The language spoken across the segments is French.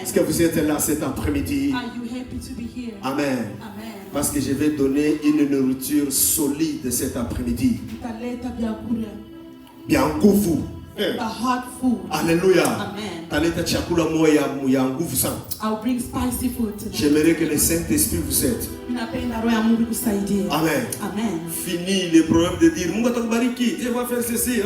Est-ce que vous êtes là cet après-midi? Are you happy to be here? Amen. Amen. Parce que je vais donner une nourriture solide cet après-midi. Tutaleta vyakula. Bien nguvu. The hot food. Alléluia. Amen. Taleta chakula moya ya nguvu sana. I'll bring spicy food tonight. J'aimerais que le Saint-Esprit vous aide. Ninapenda roho ya Mungu kusaidia. Amen. Amen. Fini les problèmes de dire Mungu atakubariki, Dieu va faire ceci.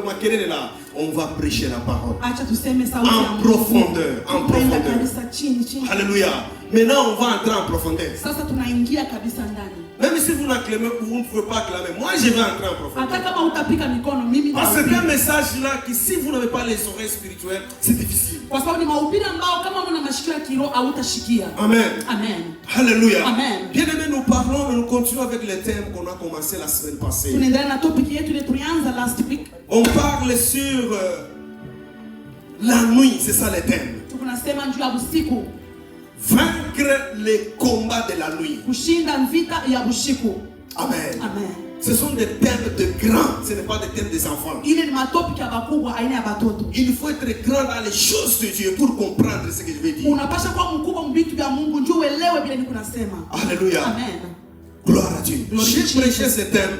Makelele là. On va prêcher la parole. Acha tuseme sauti ya En Mungu. profondeur. En Tupenda profondeur. kabisa chini chini. Alléluia. Maintenant, on va entrer en profondeur. Sasa tunaingia kabisa ndani. Même si vous n'acclamez, vous ne pouvez pas acclamer. Moi, je vais entrer en profondeur. Hata kama utapika mikono mimi Parce que c'est un nitapika. message là que si vous n'avez pas les oreilles spirituelles, c'est difficile. Kwa sababu ni mahubiri ambao kama una mashikio ya kiroho hautashikia. Amen. Amen. Alléluia. Amen. Bien aimé, nous parlons et nous continuons avec les thèmes qu'on a commencé la semaine passée. Tunaendelea na topic yetu ile tulianza last week. On parle sur la nuit, c'est ça les thèmes. Tunasema juu ya usiku. Vaincre les combats de la nuit. Kushinda vita ya usiku. Amen. Amen. Ce sont des thèmes de grands, ce n'est pas des thèmes des enfants. Ile ni matopic ya bakubwa aina ya batoto. Il faut être grand dans les choses de Dieu pour comprendre ce que je vais dire. Unapasha kuwa mkubwa mbitu vya Mungu njoo uelewe vile niko nasema. Alléluia. Amen. Gloire à Dieu. Glory J'ai to Jesus. prêché ce thème.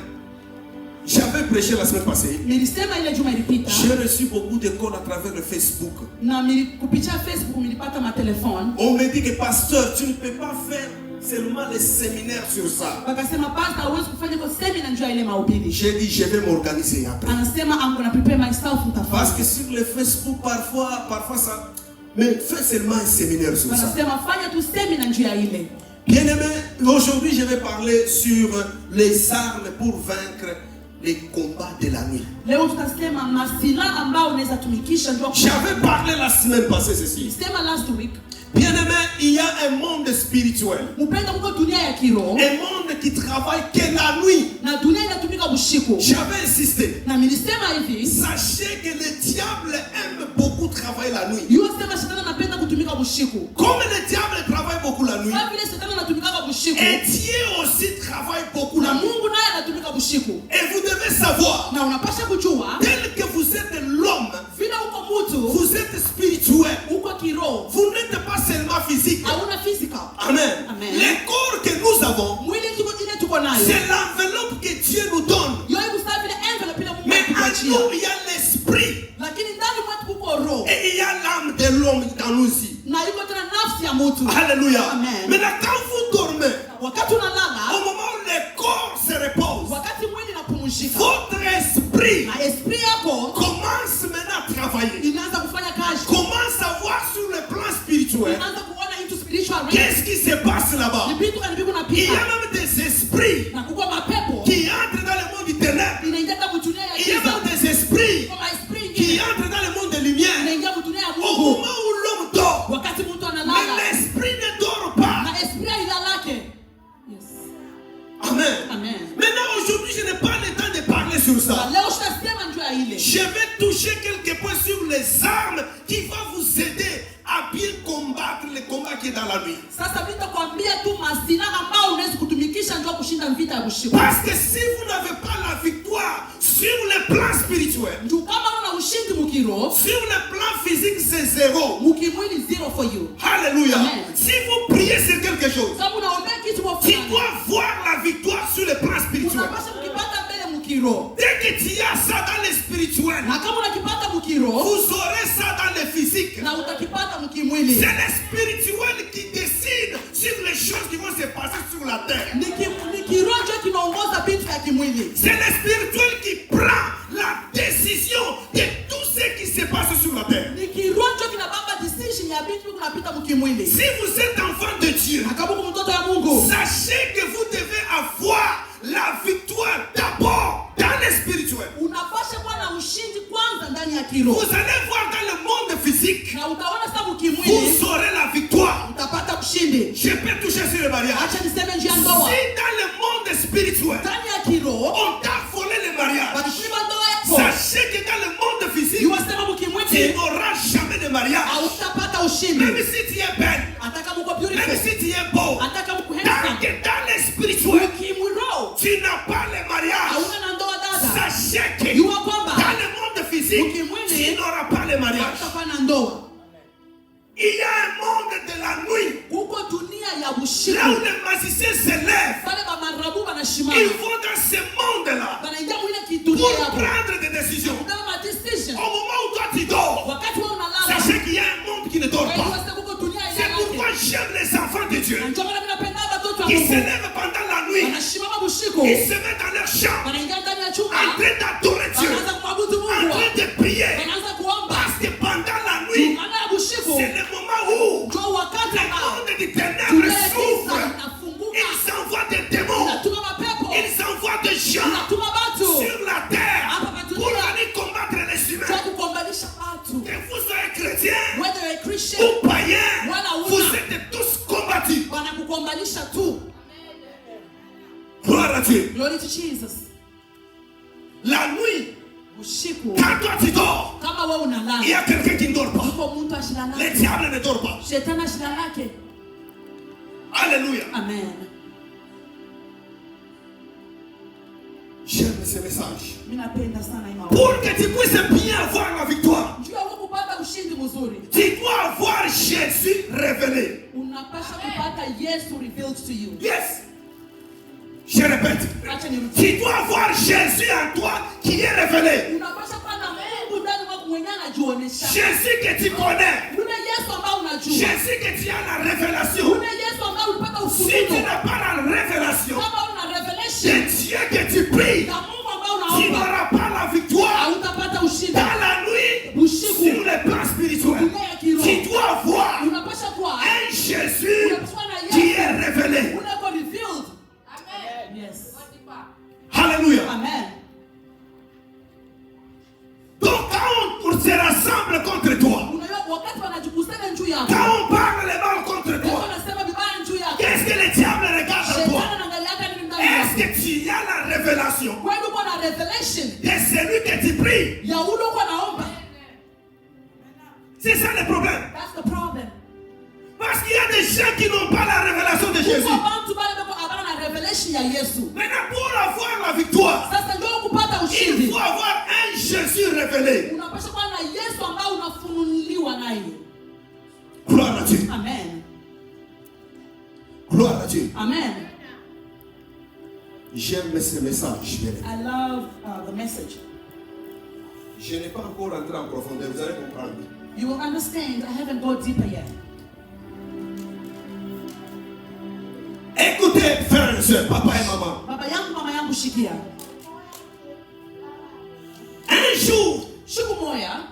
J'avais prêché la semaine passée. Nilisema ile juma ilipita. J'ai reçu beaucoup de calls à travers le Facebook. Na kupitia Facebook nilipata matelefoni. On me dit que pasteur, tu ne peux pas faire seulement les séminaires sur ça. Wakasema pastor hauwezi kufanya kwa seminar njoo ile mahubiri. J'ai dit je vais m'organiser après. Anasema I'm gonna prepare myself Parce que utafanya. sur le Facebook parfois ça. Mais fais seulement un séminaire sur ça. Anasema fanya tu seminar njoo ya ile. Bien aimé, aujourd'hui je vais parler sur les armes pour vaincre les combats de la nuit. Leo tutasema masila ambao unaweza tumikisha njoo. J'avais parlé la semaine passée ceci. Sema last week. Bien aimé, il y a un monde spirituel. Mpenda kuko dunia ya kiroho. Un monde qui travaille que la nuit. Na dunia inatumika usiku. J'avais insisté. Na nilisema hivi. Sachez que le diable aime beaucoup travailler la nuit. Yosema shetani anapenda kutumika usiku. Comme le diable travaille beaucoup la nuit, Kama vile shetani anatumika usiku. et Dieu aussi travaille beaucoup Na la nuit. Mungu naye anatumika usiku. Et vous devez savoir, Na unapasha kujua tel que vous êtes l'homme, vile uko mtu vous êtes spirituel. uko kiroho. Vous n'êtes pas seulement physique. Hauna physical. Amen. Amen. Le corps que nous avons, Mwili tuko nayo. c'est l'enveloppe que Dieu nous donne. Yo hebu sasa vile envelope ile Mungu Mais en anatupatia. nous, il y a l'esprit. Lakini ndani mwetu kuko roho. Et il y a l'âme de l'homme dans nous aussi. Na yuko tena nafsi ya mtu. Alléluia. Amen. Maintenant, quand vous dormez, Wakati au unalala, moment où le corps se repose, wakati mwili unapumzika. votre esprit Na esprit yako commence maintenant à travailler. inaanza kufanya kazi. Commence à voir sur le plan spirituel Inaanza kuona into spiritual realm. qu'est-ce qui se passe là-bas. Ni vitu gani viko Il y napita. a même des esprits Na kuko mapepo qui entrent dans le monde du ténèbres. inaingia kama dunia ya Il y a giza. même des esprits Kwa esprit qui ingine entrent dans le monde de lumière. inaingia dunia ya Au Mungu. moment où l'homme dort, Wakati mtu mais analala l'esprit ne dort pas. na esprit ilalake. Yes. Amen. Amen. Maintenant, aujourd'hui, je n'ai pas le temps de parler sur Na ça. leo tutasema njoo ya ile. Je vais toucher quelques points sur les armes qui vont vous aider à bien combattre le combat qui est dans la nuit. Sasa nitakwambia tu masila ambao unaweza kutumikisha njoo kushinda vita ya usiku. Parce que si vous n'avez pas la victoire sur le plan spirituel, Njoo kama una ushindi mukiro, sur le plan physique, c'est zéro. mukimwili zero for you. Alléluia. Amen. Si vous priez sur quelque chose Kama unaombea kitu kwa qui fulani, doit voir la victoire sur le plan spirituel, unapaswa kukipata mbele mukiro. dès que tu as ça dans le spirituel, Na kama unakipata mukiro, vous aurez ça dans le physique. na utakipata mukimwili. C'est le spirituel qui décide sur les choses qui vont se passer sur la terre. Ni kiroho kinaongoza vitu vya kimwili. C'est le spirituel qui prend la décision de tout ce qui se passe sur la terre. Ni kiroho kinabamba decision ya vitu vinapita mukimwili. Si vous êtes enfant de Dieu, Na kama uko mtoto ya Mungu, sachez que vous devez avoir la victoire d'abord dans le spirituel. unapasha kuwa na ushindi kwanza ndani ya Vous kiroho. allez voir dans le monde physique, Na utaona sasa mukimwili vous aurez la victoire. utapata ushindi. Je peux toucher sur le mariage. Acha niseme njia Si ndoa. dans le monde spirituel, Ndani ya kiroho, on t'a volé le mariage, wakikuiba ndoa yako, sachez que dans le monde physique, yuwasema tu mukimwili n'auras jamais de mariage. hautapata Même ushindi. si tu es belle, Hata kama uko même beautiful, si tu es beau, hata kama uko tant handsome, que dans le spirituel, ukimwiro tu n'as pas le mariage. hauna na ndoa dada. Sachez que Jua kwamba dans le monde physique, ukimwili tu n'auras pas le mariage. hautakuwa na ndoa. Il y a un monde de la nuit. Kuko dunia ya Là bushiku. où les magiciens se lèvent, Pale ba marabu banashimama. ils vont dans ce monde-là Banaingia mwile kidunia pour yako. prendre des décisions. Kubeba ma decision. Au moment où toi tu dors, Wakati wewe unalala. sachez qu'il y a un monde qui ne dort Wewe pas. usiku kuko dunia C'est ya pourquoi yake. j'aime les enfants de Dieu. Ndio maana mimi napenda watoto wa Ils se Mungu. lèvent pendant la nuit. Wanashimama bushiku. Ils se mettent dans leur chambre Wanaingia ndani ya en chumba. train d'adorer Dieu, Wanaanza kumwabudu en Mungu. train de prier. Wanaanza kuomba. Parce que pendant la nuit, Maana ya bushiku. c'est le moment où Ndio wakati le ambao monde des ténèbres dunia ya giza s'ouvre. inafunguka. Ils envoient des démons. Inatuma mapepo. Ils envoient des gens Inatuma watu. sur la terre Hapa pa pour dunia. aller combattre les Kwa humains. kukombanisha watu. Que vous soyez chrétiens Whether a Christian ou païens, wala una. vous êtes tous combattus. wanakukombanisha tu. Gloire à Dieu. Glory to Jesus. La nuit, Usiku quand toi tu dors, kama wewe il y unalala, a quelqu'un qui ne dort pas. yuko mtu ashila Le lake. diable ne dort pas. Shetani ashila lake. Alléluia. Amen. J'aime ce message. Mimi napenda sana hii maombi. Pour que tu puisses bien avoir la victoire, Juu ya kupata ushindi mzuri, tu dois avoir Jésus révélé. unapaswa kupata Yesu revealed to you. Yes. Je répète. Acha nirudie. Tu dois avoir Jésus en toi qui est révélé. Unapaswa kuwa na Mungu ndani mwako mwenyewe anajionyesha. Jésus que tu connais. Ule Yesu ambao unajua. Jésus que tu as la révélation. Ule Yesu ambao ulipata Si tu ufunuo. n'as pas la révélation Kama una de revelation Dieu que tu pries, na Mungu ambao tu unaomba, n'auras pas la victoire hautapata ushindi. dans la nuit Usiku sur le plan spirituel. dunia ya kiroho. Tu dois voir Unapaswa kuwa un Jésus unapaswa na qui Yesu. est révélé. Unako revealed. Yes. Alléluia. Amen. Donc quand on se rassemble contre toi, Unajua wakati wanajikusanya juu yako, quand on parle les mal contre Mungu toi, anasema vibaya juu yako. qu'est-ce que le diable regarde en Shetani toi? anaangalia nini ndani Est-ce yako? que tu as la révélation Wewe uko na revelation de celui que tu pries? ya ule uko naomba. C'est ça le problème. That's the problem. Parce qu'il y a des gens qui n'ont pas la révélation de Jésus. Uko bantu bale bako abana na revelation ya Yesu. Maintenant, pour avoir la victoire, Sasa ndio kupata il ushindi. faut avoir un Jésus révélé. Unapaswa kuwa na Yesu ambao unafunuliwa naye. Gloire à Dieu. Amen. Gloire à Dieu. Amen. J'aime ce message. I love the message. Je n'ai pas encore entré en profondeur, vous allez comprendre. You will understand. I haven't gone deeper yet. Écoutez, frères et sœurs, papa et maman. Baba yangu mama yangu shikia. Un jour, Siku moja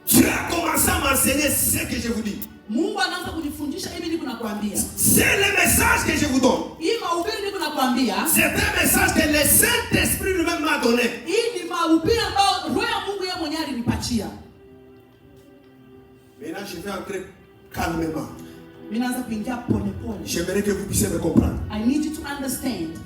Dieu a commencé à m'enseigner ce que je vous dis. Mungu anaanza kunifundisha hivi niko nakwambia. C'est le message que je vous donne. Hii mahubiri niko nakwambia. C'est un message que le Saint-Esprit lui-même m'a donné. Hii ni mahubiri ambayo Roho ya Mungu yeye mwenyewe alinipatia. Maintenant, je vais entrer calmement. Mimi naanza kuingia pole pole. J'aimerais que vous puissiez me comprendre. I need you to understand.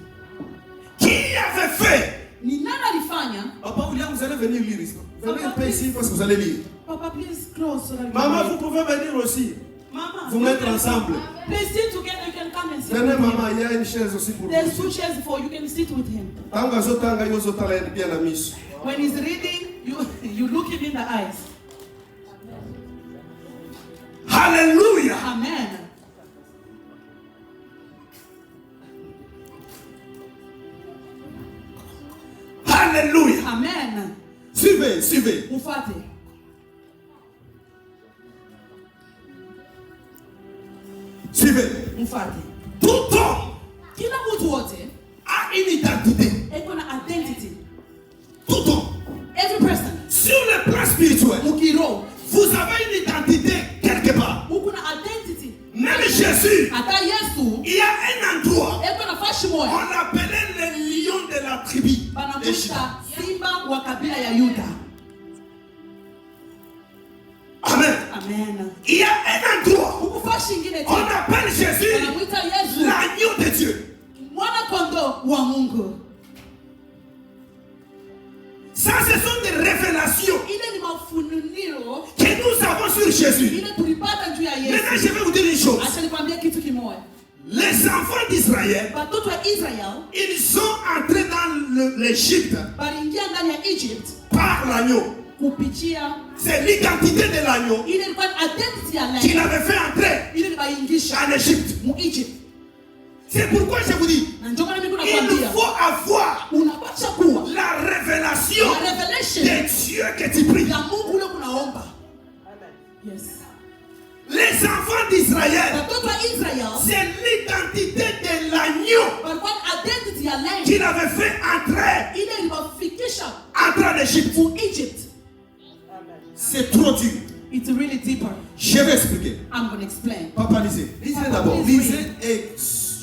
Qui avait fait? Ni nani alifanya? Papa William, vous allez venir lire ici. Venez Papa, un peu ici parce que vous allez lire. Papa, please close so that we Maman, can vous pouvez venir aussi. Mama, Vous mettre ensemble. Please sit together. You can come and sit. Venez, with him. maman, il y a une chaise aussi pour There's vous. 2 chairs for you. You can sit with him. Tanga zotanga yozo tala bien la mise. When he's reading, you look him in the eyes. Alléluia. Amen. Alléluia. Amen. Suivez, suivez. Mfuate. Suivez. Mfuate. Tout homme Kila mtu wote a une identité. eko na identity. Tout homme. Every person. Sur le plan spirituel, Mukiro. vous avez une identité quelque part. Uko na identity. Même Jésus, Ata Yesu il y a un endroit, eko na fashi moja. on l'appelait le lion de la tribu de Juda. Banamuita simba wa kabila ya Yuda. Amen. Amen. Il y a un endroit, Uko fashi ingine on tena. appelle Jésus Banamuita Yesu l'agneau de Dieu. mwana kondoo wa Mungu. Ça, ce sont des révélations Ile ni mafununio que nous avons sur Jésus. ile tulipata juu ya Maintenant, Yesu. je vais vous dire une chose. Acha nikwambie kitu kimoja. Les enfants d'Israël, Watoto wa Israel ils sont entrés dans l'Égypte waliingia ndani ya Egypt par l'agneau. kupitia C'est l'identité de l'agneau ile ilikuwa ni identity ya qui qui l'avait fait entrer ili libaingisha en Égypte. mu Egypt. C'est pourquoi je vous dis, Na ndio maana mimi il nakwambia faut avoir unapaswa kuwa la révélation na revelation de Dieu que tu pries. ya Mungu ule kunaomba. Yes. Les enfants d'Israël, Watoto wa Israel c'est l'identité de l'agneau walikuwa na identity ya land qui l'avait fait entrer ile iliwafikisha en Égypte. mu Egypt. C'est trop dur. It's really deeper. Je vais expliquer. I'm going to explain. Papa, lisez. Lisez d'abord. Lisez et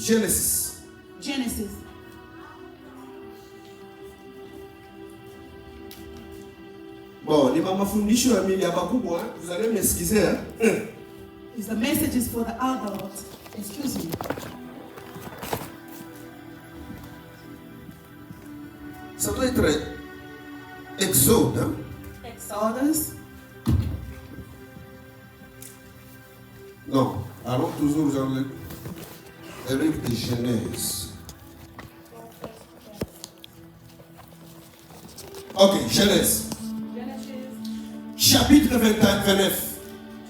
Genèse. Genesis. Bon, ni mafundisho ya mili makubwa, vous allez m'excuser. Is the messages for the adults. Excuse me. Ça doit être Exode. Hein? Exodus. Non, allons toujours dans le livre de Genèse. Ok, Genèse. Chapitre 29.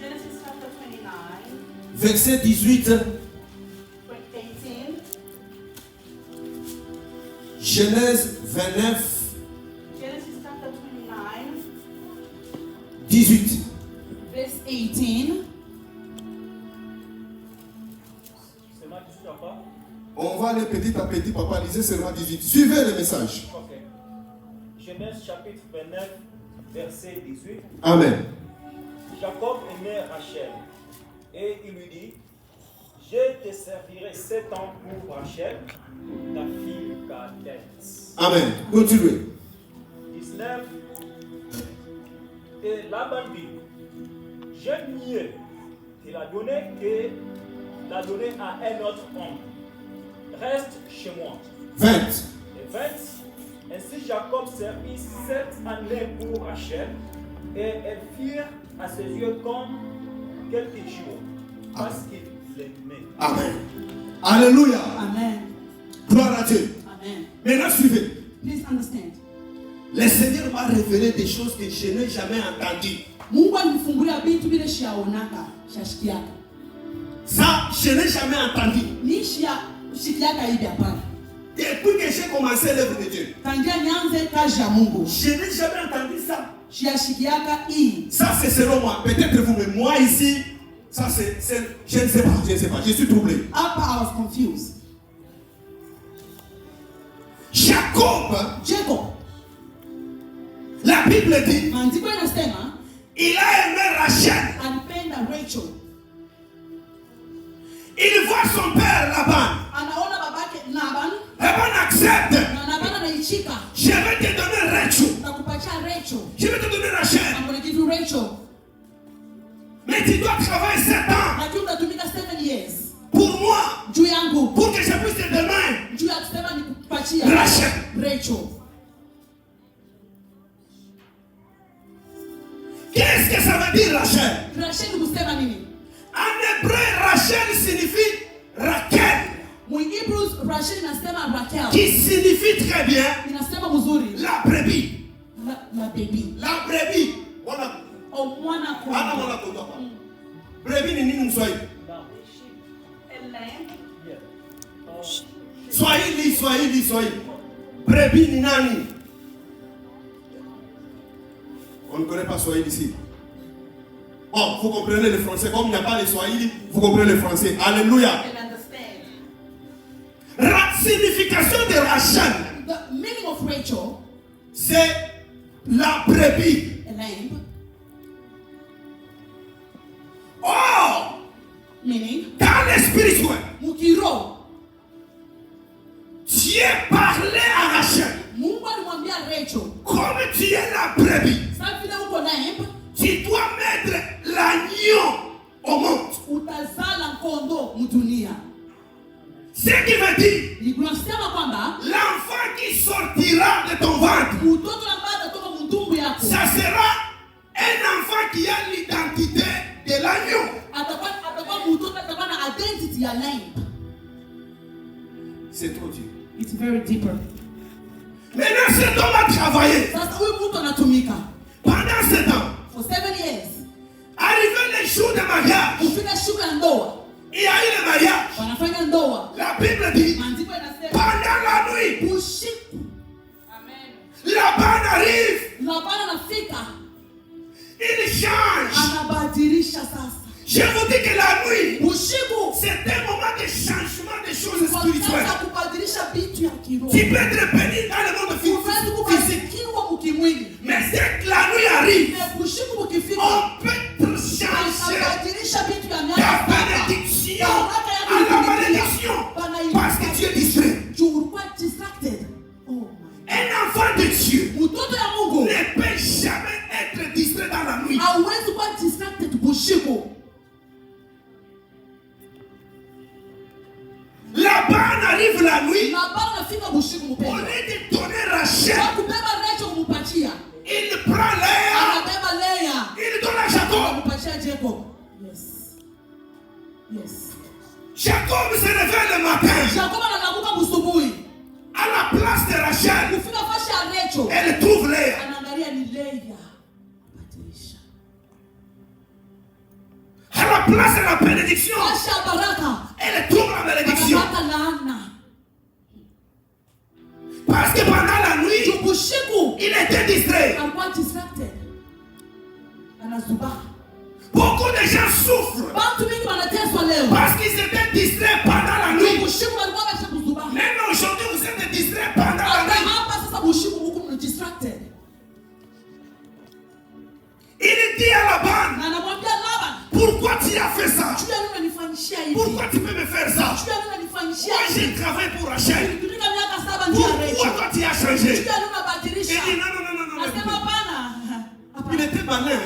Genesis chapter 29. Verset 18. 18. Genèse 29. Genesis chapter 29. 18. Verse 18. On va aller petit à petit, papa, lisez seulement 18. Suivez le message. Ok. Genèse chapitre 29, verset 18. Amen. Jacob aimait Rachel et il lui dit, je te servirai 7 ans pour Rachel, ta fille cadette. Amen. Continuez. 19. Et Laban dit, j'aime mieux te la donner que la donner à un autre homme. Reste chez moi. 20. Et 20. Ainsi Jacob servit 7 années pour Rachel, et elles firent à ses yeux comme quelques jours, parce qu'il l'aimait. Amen. Alléluia. Amen. Gloire à Dieu. Amen. Maintenant, suivez. Please understand. Le Seigneur m'a révélé des choses que je n'ai jamais entendues. Mungu alinifungulia vitu vile shaonaka, shashikiaka. Ça, je n'ai jamais entendu. Ni shikiaka hivi hapana. Depuis que j'ai commencé l'œuvre de Dieu, Tangia nianze kazi ya Mungu. je n'ai jamais entendu ça. Shiashikiaka hii. Ça, c'est selon moi. Peut-être vous, mais moi ici, ça, c'est, je ne sais pas, je ne sais pas. Je suis troublé. Hapa I was confused. Jacob, Jacob, la Bible dit, maandiko yanasema il a aimé Rachel. alipenda Rachel. Il voit son père Laban. Anaona babake Laban Laban accepte. na Laban anaichika. Je vais te donner Rachel. Nakupatia Rachel. Je vais te donner Rachel. I'm going to give you Rachel. Mais tu dois travailler 7 ans Lakini utatumika 7 years. pour moi, Juu yangu. pour que je puisse te donner Juu ya kusema nikupatia Rachel. Rachel. Qu'est-ce que ça veut dire Rachel? Rachel ni kusema nini? En hébreu, Rachel signifie Raquel, Mu Hebrews Rachel inasema Raquel. qui signifie très bien Inasema mzuri. la brebis. La baby. La brebis. Voilà. O mwana Ana kwa. mwana kondoo hapa. Brebis ni nini Mswahili? Swahili. Brebis ni nani? On ne connaît pas Swahili ici. Bon, vous comprenez le français. Comme il n'y a pas le Swahili, vous comprenez le français. Alléluia. La signification de Rachel, The meaning of Rachel, c'est la brebis. a lamb, Or, meaning dans le spirituel, mukiro. Dieu parlait à Rachel. Mungu alimwambia Rachel, Comme tu es la brebis, sasa vile uko lamb, tu dois mettre l'agneau au monde. utazala kondoo mdunia. Ce qui veut dire, Ninasema kwamba l'enfant qui sortira de ton ventre, mtoto ambaye atatoka mtumbu yako ça sera un enfant qui a l'identité de l'agneau. atakuwa mtoto atakuwa na identity ya lamb. C'est trop dur. It's very deeper. Maintenant, cet homme a travaillé Sasa huyu mtu anatumika pendant 7 ans. for 7 years. Arrivé le jour de mariage, mariage, Kufika siku ya ndoa. il y a eu le mariage. Wanafanya ndoa. La Bible dit, Maandiko yanasema pendant la nuit, usiku. Laban arrive, Labani anafika. il change. Anabadilisha sasa. Je vous dis que la nuit, Usiku. c'est un moment de changement des choses Kwa spirituelles. sasa kubadilisha vitu ya kiroho. Tu peux être béni dans le monde Huwezi physique, kubarikiwa mkimwili. mais dès que la nuit arrive, Na usiku ukifika, on peut changer anabadilisha vitu ya miaka ta saba. bénédiction à la malédiction parce que tu es distrait. Juu ulikuwa distracted. Oh my. Un enfant de Dieu Mtoto ya Mungu ne peut jamais être distrait dans la nuit. hauwezi kuwa distracted usiku. Laban arrive la nuit, Labani anafika usiku au mpendwa. lieu de donner Rachel, Kwa kubeba Rachel kumpatia. il prend Léa, Anabeba Leah. il donne à Jacob. Kumpatia Jacob. Yes. Yes. Jacob se réveille le matin, Jacob analamuka busubuhi. à la place de Rachel, Kufika fashi ya Rachel. elle trouve Léa. Anaangalia ni Leah. Badilisha. À la place de la bénédiction, Fashi ya baraka. elle trouve la malédiction. Anapata laana. Parce que pendant la nuit, Juu usiku il était distrait. alikuwa distracted. Anazuba. Beaucoup de gens souffrent Watu wengi wanateswa leo. parce qu'ils étaient distraits pendant la nuit. Juu usiku walikuwa wacha kuzuba. Même aujourd'hui, vous êtes distraits pendant la Hata nuit. hapa sasa usiku huku mna distracted. Il dit à Laban, Na anamwambia Laban, pourquoi tu as fait ça? juu ya nini unanifanyishia hivi? Pourquoi tu peux me faire ça? Juu ya nini unanifanyishia Moi, hivi? j'ai travaillé pour Rachel. Nilitumika miaka 7 ndio ya Pourquoi Rachel. toi tu as Juu changé? ya nini Il unabadilisha? dit non, non, non, non, non. Nasema hapana. Il était malin.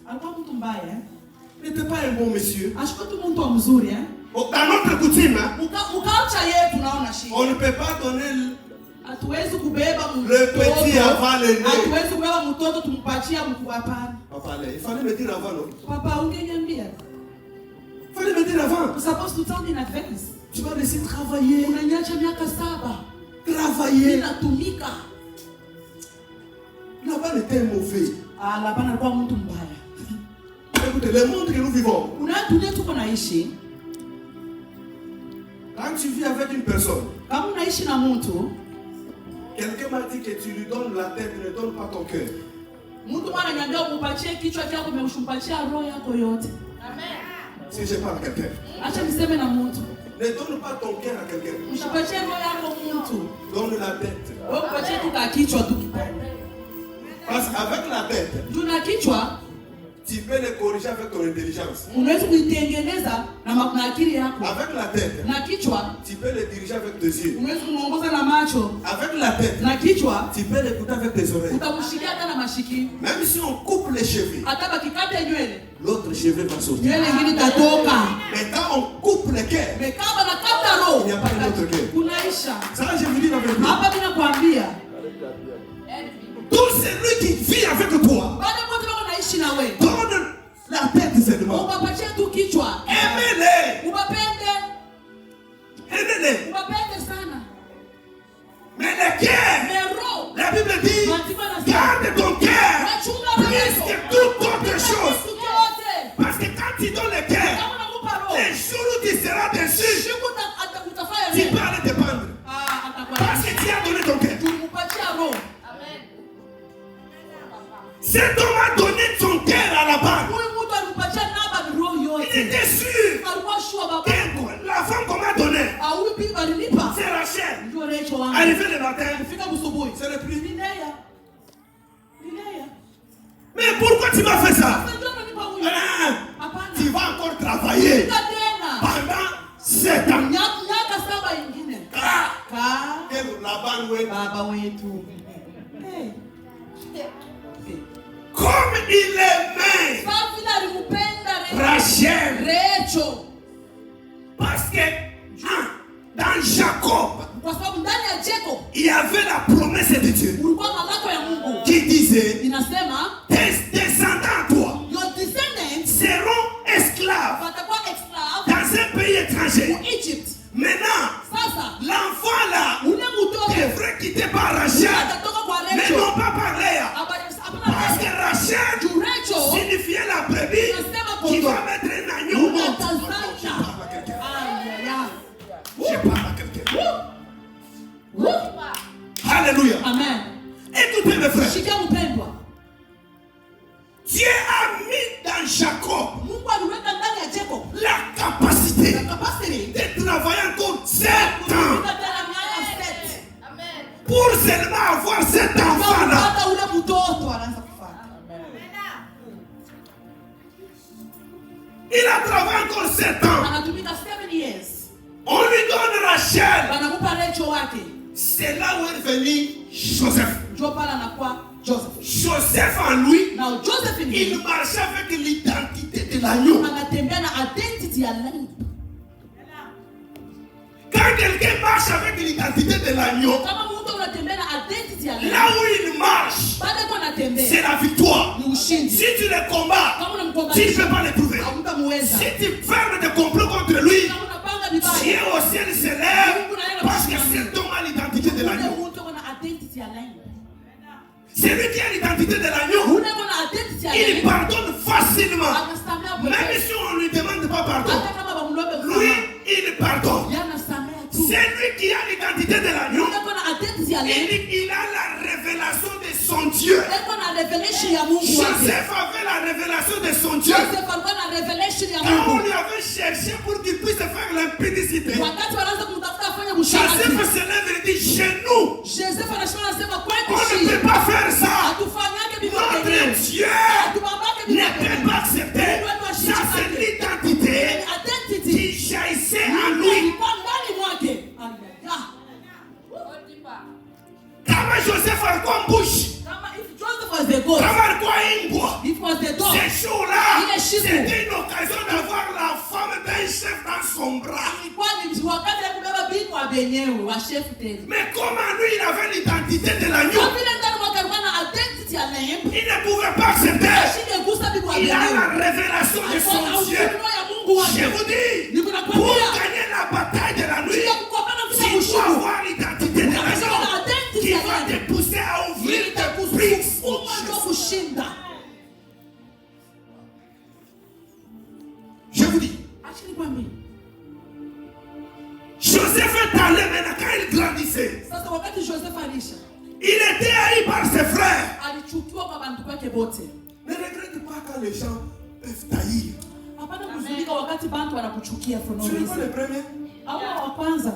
Alikuwa mtu mbaya eh? Il n'était pas un bon monsieur. Ashikuwa tu mtu mzuri eh? Dans notre coutume, hein, Ukacha yetu naona shida. on ne peut pas donner Hatuwezi kubeba le petit mtoto. avant le nez. Hatuwezi kubeba mtoto tumpatie mkubwa hapana. Il fallait me dire avant, non? Papa ungeniambia. Il fallait me dire avant. You're supposed to tell me in advance. Tu vas laisser travailler. Unaniacha miaka 7. Travailler. Ninatumika. Laban était mauvais. Laban alikuwa mtu mbaya. Écoutez, le monde que nous vivons, Una dunia tuko naishi, quand tu vis avec une personne, kama unaishi na mtu, quelqu'un m'a dit que tu lui donnes la tête, ne donne pas ton cœur. mtu mwana ananiambia umpatie kichwa chako, umeshumpatia roho yako yote. Si je parle à quelqu'un, Acha niseme na mtu. ne donne pas ton cœur à quelqu'un. Ushipatie roho yako mtu. Donne la tête. Wewe upatie tu ka kichwa tu kipande. Parce qu'avec la tête, Juu na kichwa tu peux le corriger avec ton intelligence. unaweza kuitengeneza na akili yako. Avec la tête, Na kichwa tu peux le diriger avec tes yeux. unaweza kumuongoza na macho. Avec la tête, Na kichwa tu peux l'écouter avec tes oreilles. utamshikia hata na mashiki. Même si on coupe les cheveux, Hata bakikate nywele, l'autre cheveu va sortir. nywele nyingine itatoka. Mais quand on coupe les cœurs, Mais kama na kata roho, il n'y a pas un autre cœur. kunaisha. Ça, je vous dis la vérité. Hapa mimi nakwambia, Tout celui qui vit avec toi, bado wote wako naishi na wewe. donne la tête seulement. Upapatie tu kichwa. Aimez-les. Ubapende, Aimez-les. ubapende sana. Mais le cœur, Mais roho, la Bible dit, maandiko yanasema, garde ton cœur wachunga plus roho. que toute autre chose. Kitu chote. Parce que quand tu donnes le cœur, Kama unakupa roho, les jours où tu seras déçu, siku utafanya tu nini? peux aller te pendre. Atakuwa Parce que tu as donné ton cœur. tumupatia roho. Cet homme a donné son cœur à la banque. Huyu mtu alimpatia namba ni roho Il yote. était sûr Alikuwa shua baba. que la femme qu'on m'a donnée, Huyu bibi alinipa. c'est Rachel. Ndio Rachel wangu. Arrivé le matin, Fika busubuhi. c'est le plus. Linea. Linea. Mais pourquoi tu m'as fait ça? Sasa ndio unanipa huyu. Ah, Hapana. tu vas encore travailler Fika tena. pendant 7 ans. Miaka 7 ingine. Ah, Ka et la banque, ouais. baba wetu. Comme il aimait Sasa vile alimpenda Rachel. Rachel. Parce que dans Jacob, Kwa sababu ndani ya Jacob il y avait la promesse de Dieu ulikuwa malako ya Mungu. qui disait, Inasema tes descendants, toi, your descendants seront esclaves watakuwa esclaves dans un pays étranger. in Egypt. Maintenant, Sasa l'enfant là ule mtoto devrait quitter par Rachel, atatoka kwa mais Rachel. non pas par Léa. Parce que Rachel Rachel signifiait la brebis inasema qui kondoo va mettre un agneau capacité na capacity de travailler encore 7 ans kutumika tena miaka 7 pour seulement avoir cet enfant-là. hata ule mtoto anaanza kufanya. Il a travaillé encore 7 ans. Anatumika 7 years. On lui donne Rachel. Wanamupa Rachel wake. C'est là où est venu Joseph. Ndio pale anakuwa Joseph. Joseph en lui, Now Joseph in il him marchait avec l'identité de l'agneau. anatembea na identity ya lamb. Quand quelqu'un marche avec l'identité de l'agneau, Kama mtu unatembea na identity ya là lamb, où il marche, baada kwa anatembea c'est la victoire. ni ushindi. Si tu le combats, Kama tu ne unamkombanisha peux pas le trouver. hautamuweza. Si tu fermes des complots contre lui, Kama unapanga vibaya Dieu au ciel se lève parce que cet homme a l'identité de ule l'agneau. mtu ana identity ya lamb. Celui qui a l'identité de l'agneau, Ule ana identity ya il lamb. pardonne facilement. Anasamea Même pote. si on ne lui demande pas pardon, Hata kama bamlobe lui, msamaha. il pardonne. Yanasamea tu. C'est lui qui a l'identité de l'agneau. Ule ana identity ya lamb. Il a la révélation de son Dieu. Eko na revelation ya Mungu wake. Joseph avait la révélation de son Dieu. Joseph alikuwa na revelation ya Quand on Mungu. lui avait cherché pour qu'il puisse faire l'impudicité, Wakati wanaanza kumtafuta afanye Joseph msharati. se lève et dit, chez nous, Joseph anasema anasema on kwetu ne shi. peut pas faire ça. Hatufanyake bibi Notre wenyewe. Dieu Hatubabake bibi ne peut wenyewe. pas accepter. Ça, c'est l'identité Identity. qui jaillissait en lui. Ilikuwa ndani mwake. Hallelujah. Kama Joseph alikuwa mbushi, Kama if Joseph was the goat, kama alikuwa imbwa, if was the dog, ces jours-là, Il est chez vous. c'était une occasion d'avoir la femme d'un chef dans son bras. ilikuwa ni wakati ya kubeba bingwa wenyewe wa chef tena. Mais comment lui, il avait l'identité de l'agneau, Kwa vile ndani mwake alikuwa na identity ya lamb, il ne pouvait pas accepter. ashingegusa bingwa Il a wenyewe. la révélation de Alikuwa na son Dieu. ufunuo ya Mungu Je wake. vous dis, Niko pour nakwambia, gagner la bataille de la nuit, ili kupambana vita tu dois usiku. avoir l'identité de l'agneau qui va te pousser à ouvrir tes briques. Uma ndio kushinda. Je vous dis, Acha nikwambie. Joseph est allé maintenant quand il grandissait. Sasa wakati Joseph alisha, Il était haï par ses frères. alichukiwa kwa bantu kwake bote. Ne regrette pas quand les gens peuvent taillir. Hapana kuzunika wakati bantu wanakuchukia for no Tu n'es pas le reason. premier. Hawa wa kwanza.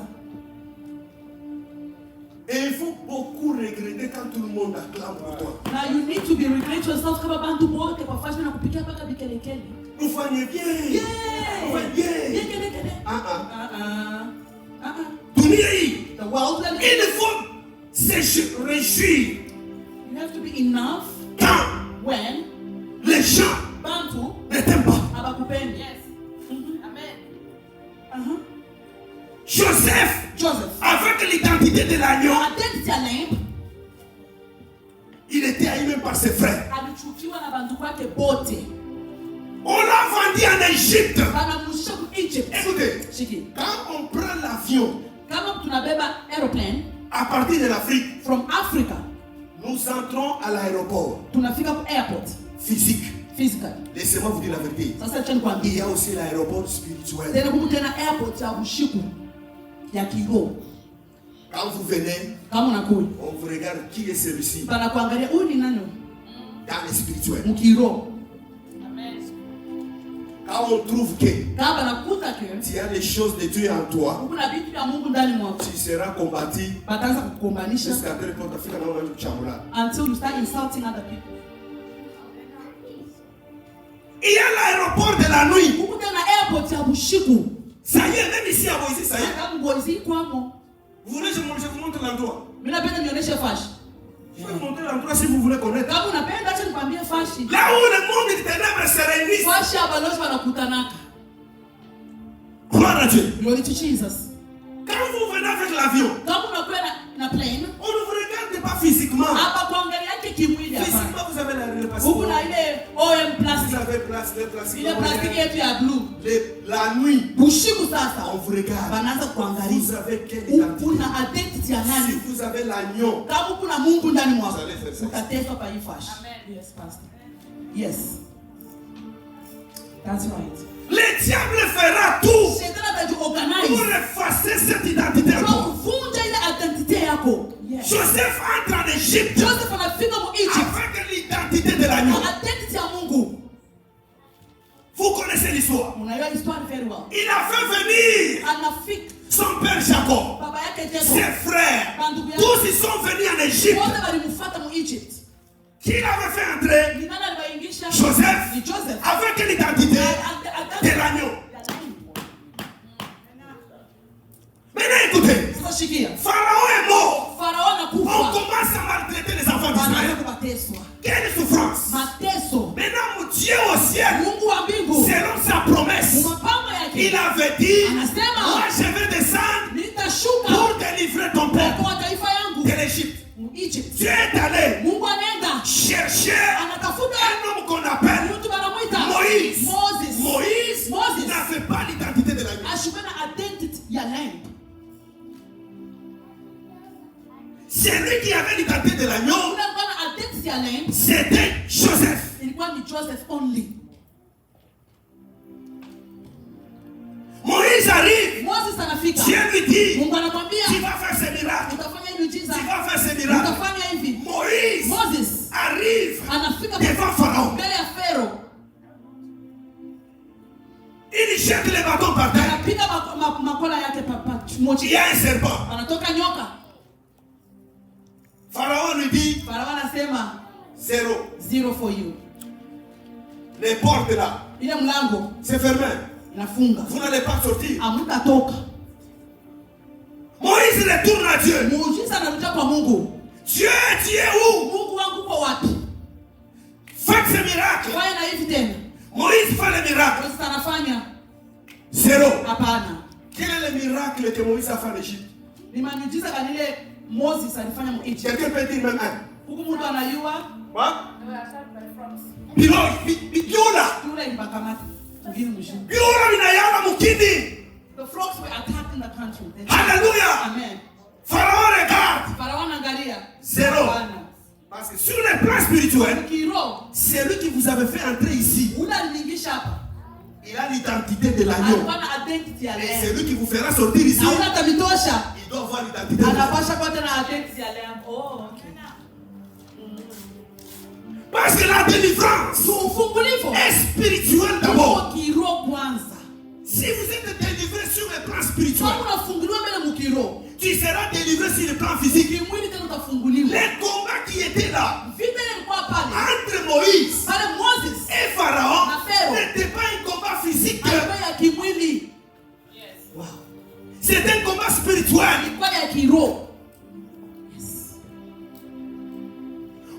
Et il faut beaucoup regretter quand tout le monde acclame pour toi. Now you need to be regret yourself kama bantu bote kwa fashion na kupikia paka bikelekele. Nous faisons bien. Yeah. Nous faisons bien. Bikelekele. Dunia hii, The world that il faut se réjouir you have to be enough quand when les gens bantu ne t'aiment pas. abakupendi. Joseph, Joseph. avec l'identité de l'agneau, Identity ya lamb il était haï même par ses frères. alichukiwa na bantu kwake bote. On l'a vendu en Égypte. Banamushisha ku Egypt. Écoutez, Shiki. quand on prend l'avion Kama tunabeba aeroplane à partir de l'Afrique, from Africa, nous entrons à l'aéroport tunafika ku airport physique. physical. Laissez-moi vous dire la vérité. Sasa acha nikwambie. Il y a aussi l'aéroport spirituel. Tena kumu tena airport ya ushiku ya kiroho. Quand vous venez, Kama unakuja, on vous regarde qui est celui-ci banakuangalia huyu ni nani? dans le spirituel. Mkiroho. Quand on trouve que Kama banakuta ke tu as les choses de Dieu en toi, kuna vitu vya Mungu ndani mwako, tu seras combattu bataanza kukukombanisha jusqu'à tel point que tu as fait chambola. until you start insulting other people. Il y a l'aéroport de la nuit. Huku tena airport ya ushiku. Ça y est, même ici à Moïse, ça y est. Kama ngozi kwamo. Vous voulez, je vous montre l'endroit. Mimi napenda nionyeshe fashi. Je vais vous montrer l'endroit si vous voulez connaître. Kama unapenda acha nikwambie fashi. Là où le monde des ténèbres se réunit. Fashi ya balozi wanakutanaka. Gloire à Dieu. Glory to Jesus. Quand vous venez avec l'avion, Kama unakuwa na plane, on ne vous regarde pas physiquement. hapa kuangalia yake kimwili hapa. Physiquement, vous avez le Huku passeport. na ile OM Vous plastic. avez place, les plastiques. Ile plastiki yetu ya blue. La nuit, Bushiku on sasa. vous regarde. Banaanza Vous kuangalia. avez quelle identité? Kuna identity ya Si nani? vous avez l'agneau, Kama kuna Mungu ndani mwako. vous allez faire ça. Utateswa kwa hii fashi. Yes, pastor. Yes. That's right. le diable fera tout Shetani pour atajiorganize. effacer cette identité en Kwa toi. kuvunja ile identity yako. Yes. Joseph entre en Égypte Joseph anafika mu Egypt. avec l'identité de l'agneau. Kwa identity ya Mungu. Vous connaissez l'histoire. Unajua histoire very well. Il a fait venir Anafika son père Jacob, baba yake Jacob. ses frères. Bandugu yake. Tous ils sont venus en Égypte. Wote walimfuata mu Egypt. Qui l'avait fait entrer? Ni nani aliwaingisha? Joseph. Ni Joseph. Avec l'identité de l'agneau. Maintenant écoutez, Sasa shikia. Pharaon est mort. Farao On anakufa. commence à maltraiter les enfants Wanaanza d'Israël. kubateswa. Quelle souffrance. Mateso. Maintenant mon Dieu au ciel, Mungu wa mbingu. selon sa promesse, Mapango il yake. avait dit, Anasema. moi je vais descendre Nitashuka pour délivrer ton peuple kwa taifa yangu. de l'Égypte. Mu Egypt. Tu es allé Mungu anaenda. chercher Anatafuta un homme qu'on appelle mtu banamuita Moïse. Moses. Moïse n'avait pas l'identité de l'agneau. Ashikuwa na identity ya lamb. C'est lui qui avait l'identité de l'agneau. Ule alikuwa na identity ya lamb. C'était Joseph. Ilikuwa ni Joseph only. Moïse arrive. Moses anafika. Dieu lui dit, Mungu anakwambia tu vas faire ce miracle. utafanya miujiza. Tu vas faire ce miracle. Utafanya hivi. Moïse Moses arrive anafika devant Pharaon. mbele ya Pharaoh. Il jette les bâtons par terre. Anapiga makola yake Il mochi. y a un serpent. Anatoka nyoka. Pharaon lui dit, Farao anasema 0. 0 for you. Les portes là, Ile mlango c'est fermé. inafunga. Vous n'allez pas sortir. Amutatoka. Moïse retourne à Dieu. Muujiza anarudia kwa Mungu. Dieu, tu es où? Mungu wangu uko wapi? Faites ce miracle. Fanya na hivi tena. Moïse fait le miracle. Moses anafanya 0. hapana. Quel est le miracle que Moïse a fait en Égypte? Ni miujiza gani ile Moses alifanya mu Egypt? Quelqu'un peut dire même un. Huku mtu anayua Quoi? Biola. yule ilibakamata. Mwingine mjini. Biola inayala mukini. The frogs were attacking the country. Alléluia. Amen. Pharaon regarde. Farao anaangalia. 0. Hapana. Parce que sur le plan spirituel, Kiroho c'est lui qui vous avait fait entrer ici. ule aliningisha hapa. Il a l'identité de l'agneau. Alikuwa na identity ya Et c'est lamb. lui qui vous fera sortir ici. Na ule atamtosha. Il doit avoir l'identité de l'agneau. Anapasha kuwa tena identity ya lamb. Oh, okay. Parce que la délivrance Ufungulivu. est spirituelle d'abord. Kiroho kwanza. Si vous êtes délivré sur le plan spirituel, Kama unafunguliwa mbele mkiroho, tu seras délivré sur le plan physique. kimwili tena utafunguliwa. Les combats qui étaient là Vita ile ilikuwa pale. entre Moïse Pale Moses et Pharaon na Pharaon. n'était pas un combat physique. alikuwa ya kimwili. Wow. C'est un combat spirituel. Ilikuwa ya kiroho.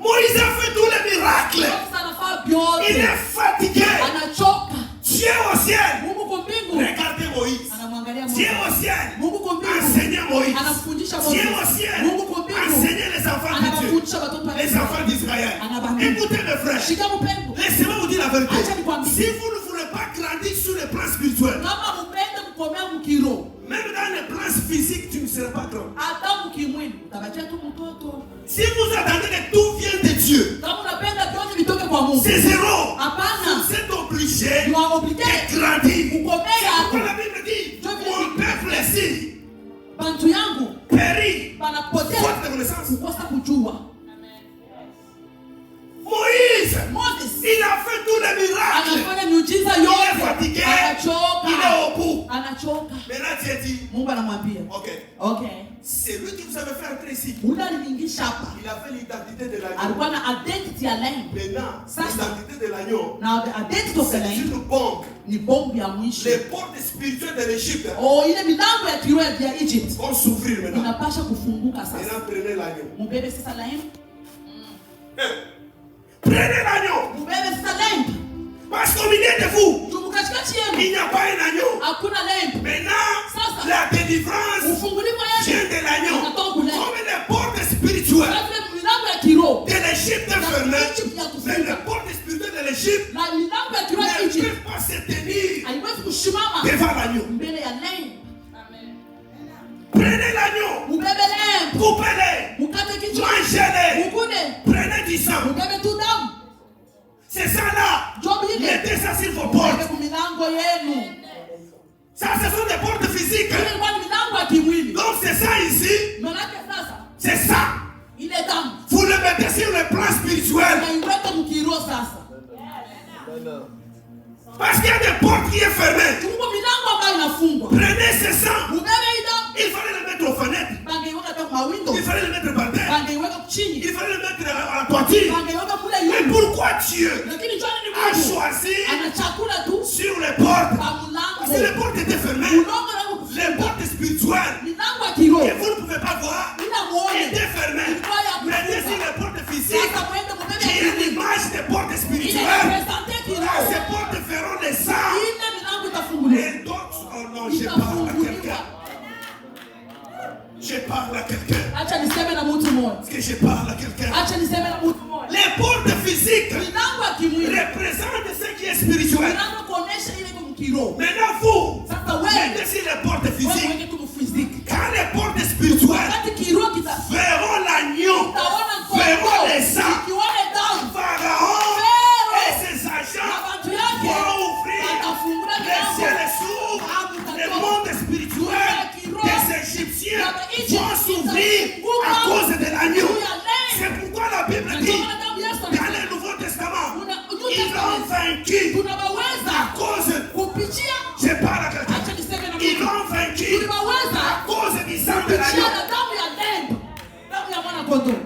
Moïse a fait tous les miracles. Moses anafaa Il vyote. est fatigué. Anachoka. Dieu au ciel. Mungu kwa mbingu. Regardez Moïse. Anamwangalia Mungu. Dieu au ciel. Mungu kwa mbingu. Enseignez Moïse. Anamfundisha Dieu au Moses. ciel. Mungu kwa mbingu. Enseignez les enfants de Dieu. Anawafundisha watoto wa Les Israeli. enfants d'Israël. Anawaambia. Écoutez mes frères. Shika mpendo. Laissez-moi vous dire la vérité. Acha nikwambie. Si vous ne voulez pas grandir sur le plan spirituel, Kama upende kukomea mkiroho, même dans le plan physique, tu ne seras pas grand. hata mkimwili utabakia tu mtoto. Si vous attendez que tout vienne de Dieu, Kama unapenda vyote vitoke kwa Mungu, c'est 0. hapana. Vous êtes obligé You are obligated de grandir. kukomea. Pourquoi la Bible dit, mon peuple ici Bantu yangu périt banapotea faute de connaissance. kukosa kujua. Moïse, Moses il a fait tous les miracles. anafanya miujiza Il est yote, fatigué. anachoka, Il est au bout. anachoka. Maintenant Dieu dit, Mungu anamwambia ok, okay, c'est lui qui vous avait fait entrer ici. ule aliniingisha hapa, Il avait l'identité de l'agneau. alikuwa na identity ya lamb. Maintenant, Sasa. l'identité de l'agneau, Now the identity of the c'est lamb une bombe. ni bombu ya mwisho. Les portes spirituelles de l'Égypte Oh, ile milango ya kiroho ya Egypt vont s'ouvrir maintenant. inapasha kufunguka sasa. Maintenant, prenez l'agneau. Mubebe sasa lamb, Prenez l'agneau. mubebe sasa lamb. Parce qu'au milieu de vous, Tumu katikati il yenu n'y a pas un agneau. hakuna lamb. Maintenant, Sasa. la délivrance Ufungulivu vient yenu de l'agneau. unatoka kule. Comme les portes spirituelles Kama vile milango ya kiroho de l'Égypte ya fermées, Egypt ya mais kufunga les portes spirituelles de l'Égypte na milango ya kiroho ya ne Egypt peuvent pas se tenir haiwezi kusimama devant l'agneau. mbele ya lamb. Prenez l'agneau, Mubebe lamb, coupez-les, mukate kichwa, mangez-les, mukune, prenez du sang. mubebe tu damu. C'est ça là. Job ile Mettez ça sur vos mubebe portes. ku milango yenu. Ça, ce sont des portes physiques. Ile ilikuwa ni milango ya kimwili. Donc c'est ça ici. Manake sasa C'est ça. ile damu Vous le mettez sur le plan spirituel. naiweka mkiroho sasa. Parce qu'il y a des porte qui est fermée, Mungu milango ambayo inafungwa. prenez ce sang. Mubebe ida. Il fallait le mettre aux fenêtres. Bangeiweka kwa mawindo. Il fallait le mettre par terre. Bangeiweka chini. Il fallait le mettre à la toiture. Bangeiweka kule Mais yule. pourquoi Dieu Lakini John ni a Mungu. choisi Anachakula tu sur les portes? kwa mlango. Parce que les portes étaient fermées. Mlango na Les portes spirituelles milango ya kiroho. que vous ne pouvez pas voir Ila muone. étaient fermées. Mais ici, les portes physiques, Sasa mwende mubebe qui ya est kiroho. l'image des portes Ile spirituelles. represente Là, kiroho. ces portes feront les sangs. Ile milango itafunguliwa. Et d'autres, oh non, je parle à quelqu'un. Je parle à quelqu'un. Acha niseme na mtu mmoja. Est-ce que je parle à quelqu'un? Acha niseme na mtu mmoja. Les portes physiques Milango ya kimwili. représentent ce qui est spirituel. Milango kuonesha ile kwa kiroho. Maintenant, vous, Sasa wewe mettez sur les portes wewe physiques. weke tu mfiziki. Quand les portes spirituelles Wakati kiroho kita verront l'agneau, taona verront les sangs, kione damu. Pharaon et ses agents Watu yake vont ouvrir watafungua les milango. cieux et s'ouvrent. Le monde spirituel des Égyptiens vont s'ouvrir à cause de l'agneau. C'est pourquoi la Bible dit dans le Nouveau Testament, ils l'ont vaincu Tunaweza à cause, kupitia. je parle à quelqu'un, Acha niseme na ils mtu. l'ont vaincu Tunaweza à cause du sang de kupitia l'agneau. na damu ya neno. Damu ya mwana kondoo.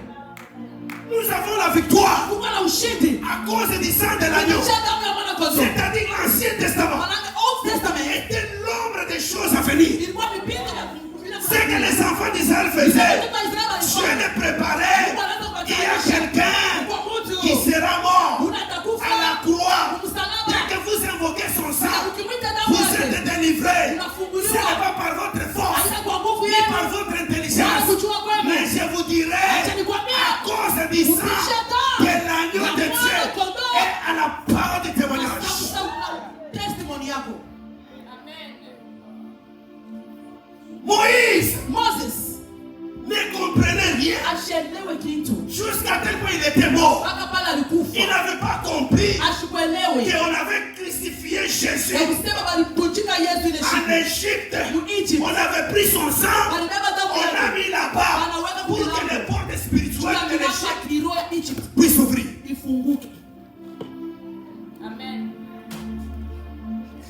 Nous avons la victoire Kuwa na ushindi. à cause du sang de l'agneau. Kupitia damu ya mwana kondoo. C'est-à-dire l'Ancien Testament Maana Old Testament était l'ombre des choses à venir. ilikuwa mipito ya kumkumbila. Ce que les enfants d'Israël faisaient, Dieu les préparait. Il y a quelqu'un qui sera mort à la croix. Dès que vous invoquez son sang, vous êtes délivrés. Ce n'est pas par votre force, ni par votre intelligence. Mais je vous dirai, à cause du sang, que l'agneau de Dieu est à la parole du témoignage. Testimony yako. Moïse Moses ne comprenait rien. ashelewe kitu. Jusqu'à tel point il était mort. Mpaka pale alikufa. Il n'avait pas compris Ashikuelewe. qu'on avait crucifié Jésus. Kusema balipunjika Yesu ile En siku. Égypte, Egypt. on avait pris son sang, Walibeba damu on l'a yake. mis là-bas pour que les portes spirituelles de Milango l'Égypte ya kiroho ya Egypt puissent s'ouvrir. ifunguke. Amen.